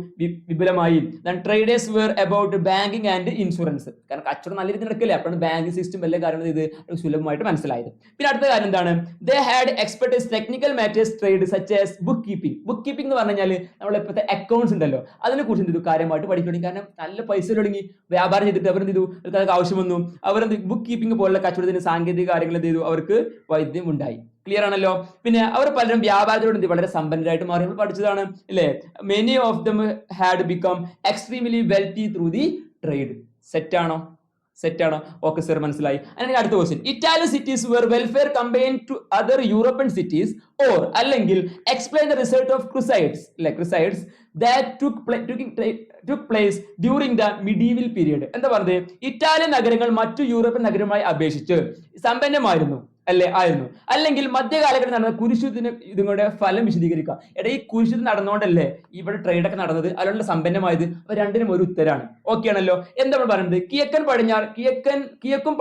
വിപുലമായി. Traders were about banking and insurance. കാരണം കച്ചവടം നല്ല രീതിയിൽ നടക്കില്ല, അപ്പോഴാണ് ബാങ്കിങ് സിസ്റ്റം എല്ലാ കാര്യങ്ങളും ഇത് സുലഭമായിട്ട് മനസ്സിലായത്. പിന്നെ അടുത്ത കാര്യം എന്താണ്? They had expertise technical matters trade such as book keeping. Book keeping എന്ന് പറഞ്ഞു കഴിഞ്ഞാൽ നമ്മളെ ഇപ്പോഴത്തെ അക്കൗണ്ട്സ് ഉണ്ടല്ലോ, അതിനെ കുറിച്ച് എന്ത് ചെയ്തു? കാര്യമായിട്ട് പഠിക്കണം. കാരണം നല്ല പൈസ തുടങ്ങി വ്യാപാരം ചെയ്തിട്ട് അവരെന്ത് ചെയ്തു? അവർക്ക് ആവശ്യം വന്നു. അവരെന്ത് ബുക്ക് കീപ്പിംഗ് പോലുള്ള കച്ചവടത്തിന് സാങ്കേതിക കാര്യങ്ങൾ എന്ത് ചെയ്തു? അവർക്ക് വൈദ്യം ഉണ്ടായി. ക്ലിയർ ആണല്ലോ? പിന്നെ അവർ പലരും വ്യാപാരത്തിലൂടെ വളരെ സമ്പന്നരായിട്ട് മാറി. നമ്മൾ പഠിച്ചതാണ്, അല്ലേ? Many of them had become extremely wealthy through the trade. Set ആണോ? ഓക്കെ സർ, മനസ്സിലായി. അല്ലെങ്കിൽ അടുത്ത question. Italian cities were welfare combined to other European cities or അല്ലെങ്കിൽ explain the result of crusades, അല്ലെ? Crusades that took place during the medieval period. എന്താ പറഞ്ഞത്? Italian നഗരങ്ങൾ മറ്റു യൂറോപ്യൻ നഗരങ്ങളുമായി അപേക്ഷിച്ച് സമ്പന്നമായിരുന്നു, അല്ലെ? ആയിരുന്നു. അല്ലെങ്കിൽ മധ്യകാലഘട്ടത്തിൽ നടന്ന കുരിശുദ്ധങ്ങളുടെ ഫലം വിശദീകരിക്കുക. ഈ കുരിശുദ്ധം നടന്നുകൊണ്ടല്ലേ ഇവിടെ ട്രേഡ് ഒക്കെ നടന്നത്, അതിലുള്ള സമ്പന്നമായത്? രണ്ടിനും ഒരു ഉത്തരാണ്. ഓക്കെ ആണല്ലോ? എന്താ നമ്മൾ പറയുന്നത്? കിഴക്കും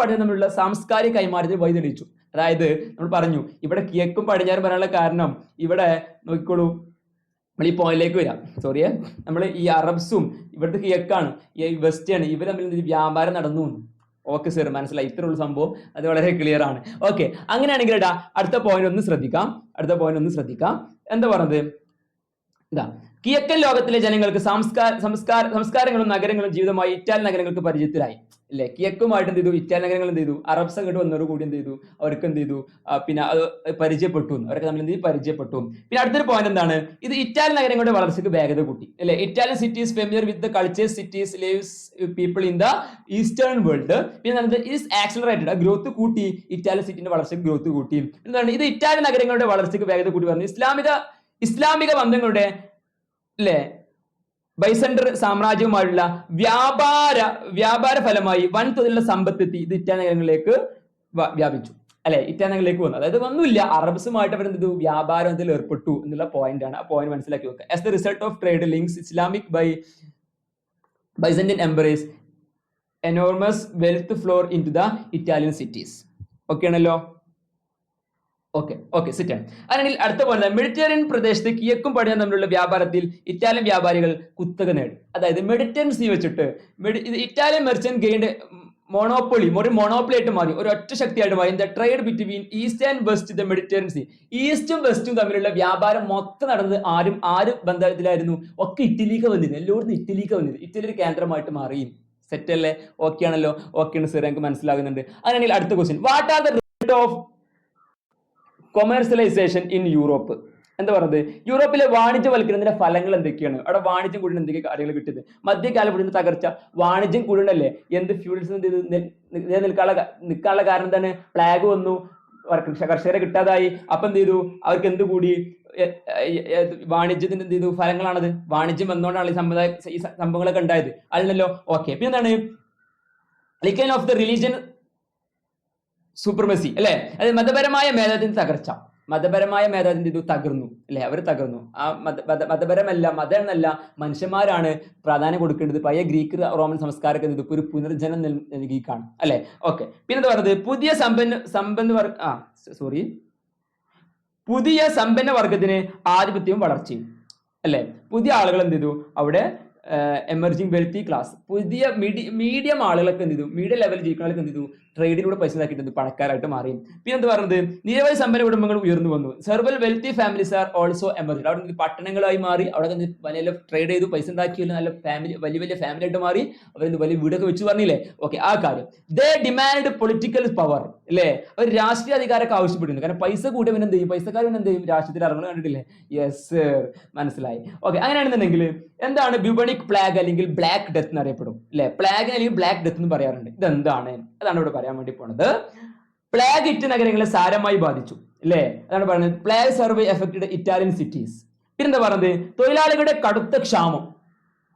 പടിഞ്ഞാറും തമ്മിലുള്ള സാംസ്കാരിക കൈമാറ്റത്തിന് വഴി തെളിയിച്ചു. അതായത് നമ്മൾ പറഞ്ഞു ഇവിടെ കിഴക്കും പടിഞ്ഞാറും പറയാനുള്ള കാരണം, ഇവിടെ നോക്കിക്കോളൂ, നമ്മൾ ഈ പോയിന്റിലേക്ക് വരാം. സോറിയെ, നമ്മൾ ഈ അറബ്സും ഇവിടുത്തെ കിഴക്കാണ്, ഈ വെസ്റ്റ് ആണ്, ഇവർ തമ്മിൽ വ്യാപാരം നടന്നു. ഓക്കെ സർ, മനസ്സിലായി. ഇത്രയുള്ള സംഭവം, അത് വളരെ ക്ലിയർ ആണ്. ഓക്കെ, അങ്ങനെയാണെങ്കിൽ അടുത്ത പോയിന്റ് ഒന്ന് ശ്രദ്ധിക്കാം. എന്താ പറഞ്ഞത്? ഇതാ, കിഴക്കൻ ലോകത്തിലെ ജനങ്ങൾക്ക് സംസ്കാരങ്ങളും നഗരങ്ങളും ജീവിതമായി ഇറ്റാലിയൻ നഗരങ്ങൾക്ക് പരിചയത്തിലായി, അല്ലെ? കിഴക്കുമായിട്ട് എന്ത് ചെയ്തു? ഇറ്റാലിയൻ നഗരങ്ങൾ എന്ത് ചെയ്തു? അറബ്സ് അങ്ങോട്ട് വന്നവർ കൂടി എന്ത് ചെയ്തു? അവർക്ക് എന്ത് ചെയ്തു? പിന്നെ അത് പരിചയപ്പെട്ടു, അവരൊക്കെ തമ്മിൽ എന്ത് പരിചയപ്പെട്ടു. പിന്നെ അടുത്തൊരു പോയിന്റ് എന്താണ്? ഇത് ഇറ്റാലിയൻ നഗരങ്ങളുടെ വളർച്ചയ്ക്ക് വേഗത കൂട്ടി, അല്ലെ? Italian cities familiar with the cultures cities lives people in the eastern world. പിന്നെ ഈസ് ആക്സിലറേറ്റഡ്, ഗ്രോത്ത് കൂട്ടി. ഇറ്റാലിയൻ സിറ്റിന്റെ വളർച്ചയ്ക്ക് ഗ്രോത്ത് കൂട്ടി. എന്താണ് ഇത്? ഇറ്റാലിയൻ നഗരങ്ങളുടെ വളർച്ചയ്ക്ക് വേഗത കൂട്ടി പറഞ്ഞു. ഇസ്ലാമിക ബന്ധങ്ങളുടെ, അല്ലെ, ബൈസണ്ടർ സാമ്രാജ്യവുമായുള്ള വ്യാപാര ഫലമായി വൻതോതിലുള്ള സമ്പത്തെത്തി ഇത് ഇറ്റാലിയൻ നഗരങ്ങളിലേക്ക് വ്യാപിച്ചു, അല്ലെ? ഇറ്റാലിയൻ നഗരങ്ങളിലേക്ക് വന്നു. അതായത് വന്നില്ല, അറബ്സുമായിട്ട് അവർ എന്ത് വ്യാപാരത്തിൽ ഏർപ്പെട്ടു എന്നുള്ള പോയിന്റ് ആണ്. ആ പോയിന്റ് മനസ്സിലാക്കി വെക്കുക. As the result of trade links Islamic Byzantine emperors enormous wealth flowed into the Italian cities. Okay ആണല്ലോ? ഓക്കെ സെറ്റ് ആണ്. അല്ലെങ്കിൽ അടുത്ത പോയിന്റ്, മെഡിറ്ററേനിയൻ പ്രദേശത്ത് കിഴക്കും പടിഞ്ഞാറും തമ്മിലുള്ള വ്യാപാരത്തിൽ ഇറ്റാലിയൻ വ്യാപാരികൾ കുത്തക നേടി. അതായത് മെഡിറ്ററേനിയൻ സീ വെച്ചിട്ട് ഇറ്റാലിയൻ മെർച്ചന്റ് ഗെയിൻഡ് മോണോപ്പൊളി ആയിട്ട് മാറി, ഒരു ഒറ്റ ശക്തിയായിട്ട് മാറി. The trade between east and west the Mediterranean sea. ഈസ്റ്റും വെസ്റ്റും തമ്മിലുള്ള വ്യാപാരം മൊത്തം നടന്നത് ആര് ബന്ധത്തിലായിരുന്നു? ഒക്കെ ഇറ്റലിക്ക് വന്നിരുന്നു. എല്ലായിടത്തും ഇറ്റലിക്ക് വന്നിരുന്നു. ഇറ്റലി ഒരു കേന്ദ്രമായിട്ട് മാറി. സെറ്റ് അല്ലേ? ഓക്കെ ആണല്ലോ? ഓക്കെയാണ് സർ, എനിക്ക് മനസ്സിലാകുന്നുണ്ട്. അങ്ങനെയാണെങ്കിൽ അടുത്ത question, what are the result of commercialisation in Europe? എന്താ പറയുന്നത്? യൂറോപ്പിലെ വാണിജ്യവൽക്കരണത്തിന്റെ ഫലങ്ങൾ എന്തൊക്കെയാണ്? അവിടെ വാണിജ്യം കൂടുന്ന എന്തൊക്കെ കാര്യങ്ങൾ കിട്ടിയത്? മധ്യകാലഘട്ടത്തിന്റെ തകർച്ച, വാണിജ്യം കൂടുന്നല്ലേ? എന്ത് ഫ്യൂഡൽസ് നിൽക്കാനുള്ള കാരണം എന്താണ്? പ്ലാഗ് വന്നു, കർഷകരെ കിട്ടാതായി. അപ്പൊ എന്ത് ചെയ്തു? അവർക്ക് എന്ത് കൂടി? വാണിജ്യത്തിന്റെ എന്ത് ചെയ്തു? ഫലങ്ങളാണത്. വാണിജ്യം വന്നുകൊണ്ടാണ് ഈ സംഭവങ്ങളൊക്കെ ഉണ്ടായത് അല്ലല്ലോ. ഓക്കെ, പിന്നെ എന്താണ്? Decline of the religion supremacy അല്ലെ, അത് മതപരമായ മേധാവിത്വത്തിന്റെ തകർച്ച. മതപരമായ മേധാവിത്വം ഇത് തകർന്നു അല്ലെ, അവർ തകർന്നു. ആ മതപരമല്ല, മതം എന്നല്ല, മനുഷ്യന്മാരാണ് പ്രാധാന്യം കൊടുക്കേണ്ടത്. പഴയ ഗ്രീക്ക് റോമൻ സംസ്കാരമൊക്കെ ഇത് ഒരു പുനർജനം നൽകിക്കാണ് അല്ലെ. ഓക്കെ, പിന്നെ എന്താ പറയുന്നത്? പുതിയ സമ്പന്ന വർഗത്തിന് ആധിപത്യവും വളർച്ചയും അല്ലെ. പുതിയ ആളുകൾ എന്ത് ചെയ്തു അവിടെ? എമർജിങ് വെൽത്തി ക്ലാസ്, പുതിയ മീഡിയം ആളുകളൊക്കെ എന്ത് ചെയ്തു? മീഡിയം ലെവലിൽ ജീവിക്കുന്നവർക്ക് എന്ത് ചെയ്തു? ട്രേഡിലൂടെ പൈസ ഉണ്ടാക്കിയിട്ട് പണക്കാരായിട്ട് മാറി. പിന്നെ എന്താ പറയുന്നത്? നിരവധി സമ്പന്ന കുടുംബങ്ങൾ ഉയർന്നു വന്നു. സെർവൽ wealthy families are also emerge. അവിടെ പട്ടണങ്ങളായി മാറി. അവിടെ വലിയ ട്രേഡ് ചെയ്തു പൈസ ഉണ്ടാക്കിയല്ലോ, നല്ല ഫാമിലി, വലിയ ഫാമിലി ആയിട്ട് മാറി. അവർ വലിയ വീടൊക്കെ വെച്ച് പറഞ്ഞില്ലേ. ഓക്കെ, ആ കാര്യം. ദേ ഡിമാൻഡ് പൊളിറ്റിക്കൽ പവർ അല്ലേ, അവർ രാഷ്ട്രീയ അധികാരമൊക്കെ ആവശ്യപ്പെടുന്നു. കാരണം പൈസ കൂട്ടിയ പിന്നെ എന്ത് ചെയ്യും? പൈസക്കാർ പിന്നെ എന്ത് ചെയ്യും? രാഷ്ട്രീയത്തിൽ ഇറങ്ങുന്നത് കണ്ടിട്ടില്ലേ? യെസ്, മനസ്സിലായി. ഓക്കെ, അങ്ങനെയാണെന്നുണ്ടെങ്കിൽ എന്താണ് ബുബണിക് പ്ലാഗ് അല്ലെങ്കിൽ ബ്ലാക്ക് ഡെത്ത് എന്നറിയപ്പെടും അല്ലെ. പ്ലാഗ് അല്ലെങ്കിൽ ബ്ലാക്ക് ഡെത്ത് എന്ന് പറയാറുണ്ട്. ഇതെന്താണ്? അതാണ് ഇവിടെ പറയാൻ വേണ്ടി പോണത്. പ്ലാഗ് ഇറ്റ നഗരങ്ങളെ സാരമായി ബാധിച്ചു അല്ലെ, അതാണ് പറയുന്നത്. Plague severely affected Italian cities. പിന്നെന്താ പറയുന്നത്? തൊഴിലാളികളുടെ കടുത്ത ക്ഷാമം.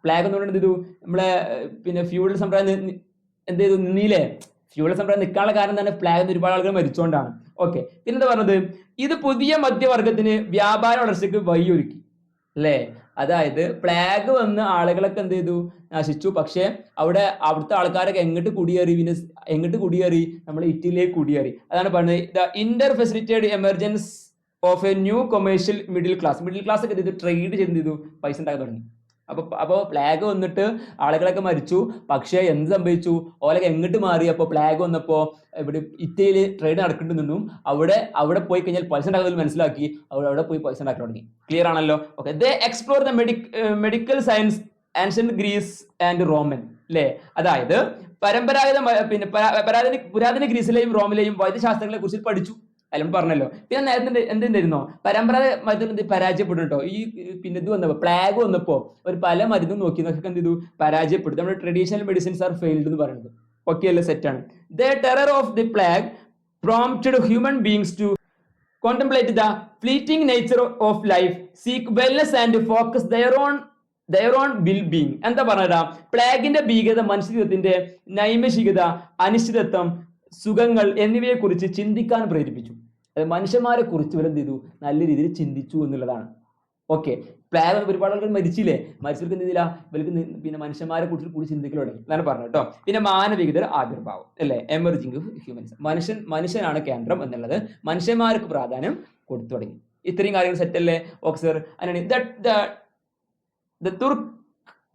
പ്ലാഗ് എന്ന് പറയുന്നത് ഇത് നമ്മളെ പിന്നെ ഫ്യൂഡൽ സമ്പ്രദായം എന്ത് ചെയ്തു? നിന്നില്ലേ? ഫ്യൂഡൽ സമ്പ്രദായം നിൽക്കാനുള്ള കാരണം തന്നെ പ്ലാഗ് ഒരുപാട് ആളുകൾ മരിച്ചുകൊണ്ടാണ്. ഓക്കെ, പിന്നെന്താ പറഞ്ഞത്? ഇത് പുതിയ മധ്യവർഗത്തിന് വ്യാപാര വളർച്ചയ്ക്ക് വഴിയൊരുക്കി അല്ലേ. അതായത് പ്ലാഗ് വന്ന് ആളുകളൊക്കെ എന്ത് ചെയ്തു? നശിച്ചു. പക്ഷെ അവിടുത്തെ ആൾക്കാരൊക്കെ എങ്ങോട്ട് കുടിയേറി? നമ്മൾ ഇറ്റലിയിലേക്ക് കുടിയേറി. അതാണ് പറയുന്നത് the inter facilitated emergence of a new commercial middle class ഒക്കെ ഇത് ട്രേഡ് ചെയ്ത് പൈസ ഉണ്ടാക്കാൻ തുടങ്ങി. അപ്പോൾ പ്ലാഗ് വന്നിട്ട് ആളുകളൊക്കെ മരിച്ചു. പക്ഷെ എന്ത് സംഭവിച്ചു? ഓലൊക്കെ എങ്ങോട്ട് മാറി? അപ്പോൾ പ്ലാഗ് വന്നപ്പോൾ ഇവിടെ ഇറ്റലിയിൽ ട്രേഡ് നടക്കേണ്ടി നിന്നും അവിടെ പോയി കഴിഞ്ഞാൽ പൈസ ഉണ്ടാക്കുന്നതിൽ മനസ്സിലാക്കി അവിടെ പോയി പൈസ ഉണ്ടാക്കാൻ തുടങ്ങി. ക്ലിയർ ആണല്ലോ. Okay, they explore the medical science ancient Greece and Roman അല്ലേ. അതായത് പുരാതന ഗ്രീസിലെയും റോമിലെയും വൈദ്യശാസ്ത്രങ്ങളെ കുറിച്ച് പഠിച്ചു. അല്ല പറഞ്ഞല്ലോ. പിന്നെ നേരത്തെ എന്തുണ്ടായിരുന്നോ? പരമ്പരാഗത മരുന്ന് പരാജയപ്പെടും കേട്ടോ. ഈ പിന്നെ ഇത് വന്നപ്പോ പ്ലാഗ് വന്നപ്പോ ഒരു പല മരുന്നും നോക്കി നോക്കി എന്ത് ചെയ്തു? പരാജയപ്പെട്ടു. നമ്മുടെ ട്രഡീഷണൽ മെഡിസിൻസ് ആർ ഫെയിൽഡ് എന്ന് പറയുന്നത്. ഓക്കെ അല്ലേ, സെറ്റാണ്. The terror of the plague prompted human beings to contemplate the fleeting nature of life, seek wellness and focus their own well-being. എന്താ പറഞ്ഞാ? പ്ലാഗിന്റെ ഭീകരത മനുഷ്യജീവിതത്തിന്റെ നൈമിഷികത, അനിശ്ചിതത്വം, സുഖങ്ങൾ എന്നിവയെ കുറിച്ച് ചിന്തിക്കാൻ പ്രേരിപ്പിച്ചു. അത് മനുഷ്യന്മാരെ കുറിച്ച് ഇവരെന്ത് ചെയ്തു? നല്ല രീതിയിൽ ചിന്തിച്ചു എന്നുള്ളതാണ്. ഓക്കെ, പ്ലാഗ് ഒരുപാട് ആൾക്കാർ മരിച്ചില്ലേ? മരിച്ചവർക്ക് എന്ത് ചെയ്തില്ല? ഇവർക്ക് പിന്നെ മനുഷ്യന്മാരെ കുറിച്ച് കൂടി ചിന്തിക്കൽ തുടങ്ങി എന്നാണ് പറഞ്ഞത് കേട്ടോ. പിന്നെ മാനവികതയുടെ ആവിർഭാവം അല്ലെ, എമർജിങ് ഹ്യൂമൻസ്. മനുഷ്യനാണ് കേന്ദ്രം എന്നുള്ളത് മനുഷ്യന്മാർക്ക് പ്രാധാന്യം കൊടുത്തു തുടങ്ങി. ഇത്രയും കാര്യങ്ങൾ സെറ്റ് അല്ലേ? Okay sir,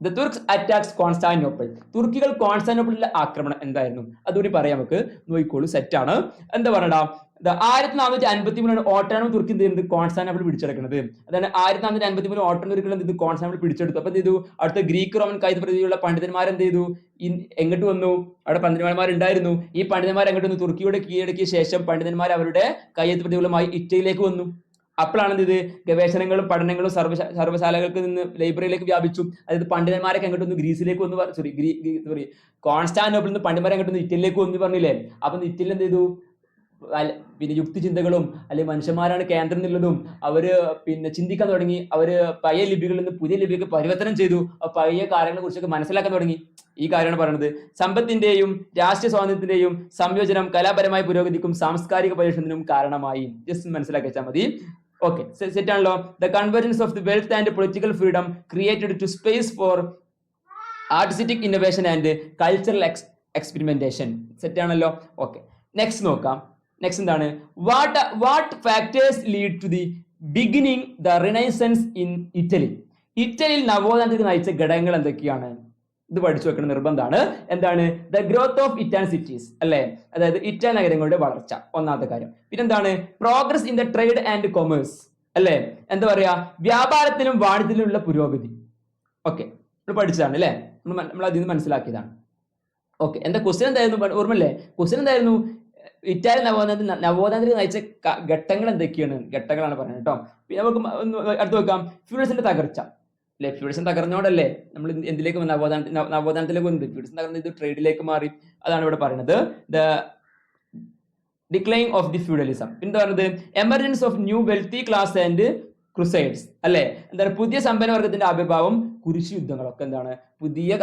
The Turks attacks Constantinople. തുർക്കികൾ കോൺസ്റ്റാന്റിനോപ്പിളിലെ ആക്രമണം എന്തായിരുന്നു? അതുകൂടി പറയാം നമുക്ക്. നോയിക്കോളൂ, സെറ്റാണ്. എന്താ പറയടാ? 1453 ഓട്ടോണമസ് തുർക്കി എന്ത് ചെയ്യുന്നത്? കോൺസ്റ്റാന്റിനോപ്പിൾ പിടിച്ചെടുക്കുന്നത്. അതാണ് 1453 ഓട്ടോണമസ് തുർക്കികൾ എന്ത് ചെയ്തു? കോൺസ്റ്റാന്റിനോപ്പിൾ പിടിച്ചെടുത്തു. അപ്പൊ എന്ത് ചെയ്തു? അടുത്ത ഗ്രീക്ക് റോമൻ കൈപ്രതിയുള്ള പണ്ഡിതന്മാർ എന്ത് ചെയ്തു? എങ്ങോട്ട് വന്നു? അവിടെ പണ്ഡിതന്മാരുണ്ടായിരുന്നു. ഈ പണ്ഡിതന്മാർ എങ്ങോട്ട് വന്നു? തുർക്കിയുടെ കീഴടക്കിയ ശേഷം പണ്ഡിതന്മാർ അവരുടെ കയ്യെഴുത്ത് പ്രതികളുമായി ഇറ്റലിയിലേക്ക് വന്നു. അപ്പോഴാണ് ഇത് ഗവേഷണങ്ങളും പഠനങ്ങളും സർവ്വശാലകൾക്ക് നിന്ന് ലൈബ്രറിയിലേക്ക് വ്യാപിച്ചു. അതായത് പണ്ഡിതന്മാരൊക്കെ എങ്ങോട്ട് വന്നു? ഗ്രീസിലേക്ക് വന്നു. കോൺസ്റ്റാന്റിനോപ്പിളിൽ നിന്ന് പണ്ഡിതന്മാരെ എങ്ങോട്ട് വന്നു? ഇറ്റലിയിലേക്ക് വന്നു പറഞ്ഞില്ലേ? അപ്പൊ ഇറ്റലി എന്ത് ചെയ്തു? പിന്നെ യുക്തിചിന്തകളും അല്ലെങ്കിൽ മനുഷ്യന്മാരാണ് കേന്ദ്രം എന്നുള്ളതും അവര് പിന്നെ ചിന്തിക്കാൻ തുടങ്ങി. അവര് പഴയ ലിപികളിൽ നിന്ന് പുതിയ ലിപിക്ക് പരിവർത്തനം ചെയ്തു. പഴയ കാര്യങ്ങളെ കുറിച്ചൊക്കെ മനസ്സിലാക്കാൻ തുടങ്ങി. ഈ കാര്യമാണ് പറയുന്നത്. സമ്പത്തിന്റെയും രാഷ്ട്രീയ സ്വാതന്ത്ര്യത്തിന്റെയും സംയോജനം കലാപരമായ പുരോഗതിക്കും സാംസ്കാരിക പരിഷ്കരണത്തിനും കാരണമായി. ജസ്റ്റ് മനസ്സിലാക്കി വെച്ചാൽ മതി. ഓക്കെ, സെറ്റ് ആണല്ലോ. The convergence of the wealth and political freedom created to space for artistic innovation and cultural experimentation. Set ആണല്ലോ. ഓക്കെ, നെക്സ്റ്റ് നോക്കാം. നെക്സ്റ്റ് എന്താണ്? What factors lead to the beginning the renaissance in Italy. ഇറ്റലിയിൽ നവോത്ഥാനത്തിന് നയിച്ച ഘടകങ്ങൾ എന്തൊക്കെയാണ്? ഇത് പഠിച്ചു വെക്കുന്ന നിർബന്ധമാണ്. എന്താണ്? The growth of Italian cities അല്ലെ, അതായത് ഇറ്റാലിയൻ നഗരങ്ങളുടെ വളർച്ച ഒന്നാമത്തെ കാര്യം. പിന്നെന്താണ്? Progress in the trade and commerce അല്ലെ, എന്താ പറയാ? വ്യാപാരത്തിലും വാണിജ്യത്തിലുള്ള പുരോഗതി. ഓക്കെ, നമ്മൾ പഠിച്ചതാണ് അല്ലെ, നമ്മൾ അതിൽ നിന്ന് മനസ്സിലാക്കിയതാണ്. ഓക്കെ, എന്താ ക്വസ്റ്റ്യൻ എന്തായിരുന്നു? ഓർമ്മല്ലേ? ക്വസ്റ്റ്യൻ എന്തായിരുന്നു? ഇറ്റാലിയൻ നവോത്ഥാനത്തിന് നയിച്ച ഘട്ടങ്ങൾ എന്തൊക്കെയാണ്? ഘട്ടങ്ങളാണ് പറയുന്നത് കേട്ടോ. പിന്നെ നമുക്ക് അടുത്ത് വെക്കാം. ഫ്യൂഡലിസത്തിന്റെ തകർച്ച അല്ലെ. ഫ്യൂഡലിസം തകർന്നോടല്ലേ നമ്മൾ എന്തിലേക്ക് നവോത്ഥാനത്തിലേക്ക് വന്നത്? ഫ്യൂഡലിസം തകർന്നത് ഇത് ട്രേഡിലേക്ക് മാറി. അതാണ് ഇവിടെ പറയുന്നത്. Decline of the feudalism. എന്താ പറയുന്നത്? Emergence of new wealthy class and ക്രുസൈഡ്സ് അല്ലെ. എന്താണ്? പുതിയ സമ്പന്ന വർഗത്തിന്റെ ആവിർഭാവം, കുരിശ് യുദ്ധങ്ങളൊക്കെ എന്താണ് പുതിയ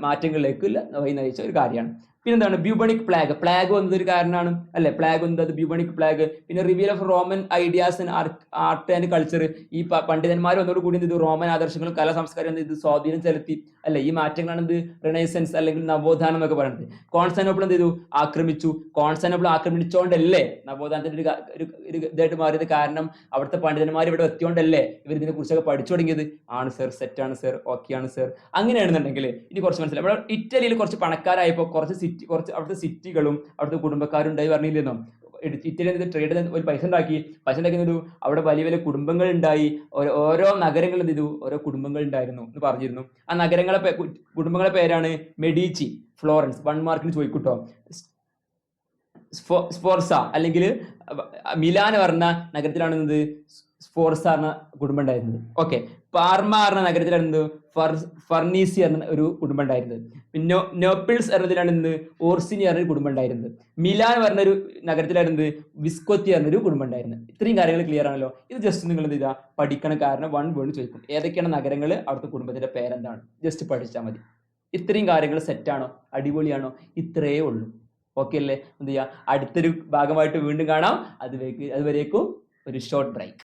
മാറ്റങ്ങളിലേക്ക് വഴി നയിച്ച ഒരു കാര്യമാണ്. പിന്നെന്താണ്? ബ്യൂബണിക് പ്ലാഗ് വന്നത് ഒരു കാരണമാണ് അല്ലെ. പ്ലാഗ് വന്നത് ബ്യൂബണിക് പ്ലാഗ്. പിന്നെ reveal of Roman ideas and art and culture. ഈ പണ്ഡിതന്മാർ വന്നോട് കൂടി ഇത് റോമൻ ആദർശങ്ങളും കലാ സംസ്കാരം ഇത് സ്വാധീനം ചെലുത്തി അല്ലെ. ഈ മാറ്റങ്ങളാണ് ഇത് റിനൈസൻസ് അല്ലെങ്കിൽ നവോത്ഥാനം എന്നൊക്കെ പറയുന്നത്. കോൺസ്റ്റാന്റിനോപ്പിൾ എന്ത് ചെയ്തു? ആക്രമിച്ചു. കോൺസ്റ്റാന്റിനോപ്പിൾ ആക്രമിച്ചോണ്ടല്ലേ നവോത്ഥാനത്തിന്റെ ഒരു ഇതായിട്ട് മാറിയത്? കാരണം അവിടുത്തെ പണ്ഡിതന്മാർ ഇവിടെ എത്തിയോണ്ടല്ലേ ഇവർ ഇതിനെ കുറിച്ചൊക്കെ പഠിച്ചു തുടങ്ങിയത്? ആണ് സർ, സെറ്റാണ് സർ, ഓക്കെ ആണ് സർ. അങ്ങനെയാണെന്നുണ്ടെങ്കിൽ ഇനി കുറച്ച് മനസ്സിലായി. ഇവിടെ ഇറ്റലിയിൽ കുറച്ച് പണക്കാരായപ്പോൾ കുറച്ച് അവിടുത്തെ സിറ്റികളും അവിടുത്തെ കുടുംബക്കാരും ഉണ്ടായി പറഞ്ഞില്ലെന്നോ. ഇറ്റലി ട്രേഡ് ഒരു പൈസ ഉണ്ടാക്കി അവിടെ വലിയ വലിയ കുടുംബങ്ങൾ ഉണ്ടായി. ഓരോ നഗരങ്ങളിൽ എന്ത് ചെയ്തു? ഓരോ കുടുംബങ്ങൾ ഉണ്ടായിരുന്നു എന്ന് പറഞ്ഞിരുന്നു. ആ കുടുംബങ്ങളെ പേരാണ് മെഡീച്ചി, ഫ്ലോറൻസ്. 1 മാർക്കിന് ചോദിക്കൂട്ടോ. സ്ഫോർസ അല്ലെങ്കിൽ മിലാൻ പറഞ്ഞ നഗരത്തിലാണ് സ്ഫോർസ എന്ന കുടുംബം ഉണ്ടായിരുന്നത്. ഓക്കെ. പാർമ പറഞ്ഞ നഗരത്തിലാണ് ഫർണീസി എന്ന ഒരു കുടുംബം ഉണ്ടായിരുന്നത്. പിന്നെ നോപ്പിൾസ് എന്നതിലാണ് ഓർസിനി പറഞ്ഞൊരു കുടുംബം ഉണ്ടായിരുന്നത്. മിലാൻ പറഞ്ഞൊരു നഗരത്തിലായിരുന്നു വിസ്കോത്തി പറഞ്ഞൊരു കുടുംബം ഉണ്ടായിരുന്നത്. ഇത്രയും കാര്യങ്ങൾ ക്ലിയർ ആണല്ലോ. ഇത് ജസ്റ്റ് നിങ്ങൾ എന്ത് ചെയ്യുക? പഠിക്കണം. കാരണം 1 വേർഡ് ചോദിക്കും. ഏതൊക്കെയാണ് നഗരങ്ങൾ, അവിടുത്തെ കുടുംബത്തിന്റെ പേരെന്താണ്, ജസ്റ്റ് പഠിച്ചാൽ മതി. ഇത്രയും കാര്യങ്ങൾ സെറ്റാണോ? അടിപൊളിയാണോ? ഇത്രയേ ഉള്ളൂ. ഓക്കെ അല്ലേ? എന്ത് ചെയ്യുക? അടുത്തൊരു ഭാഗമായിട്ട് വീണ്ടും കാണാം. അതുവരേക്കും ഒരു ഷോർട്ട് ബ്രേക്ക്.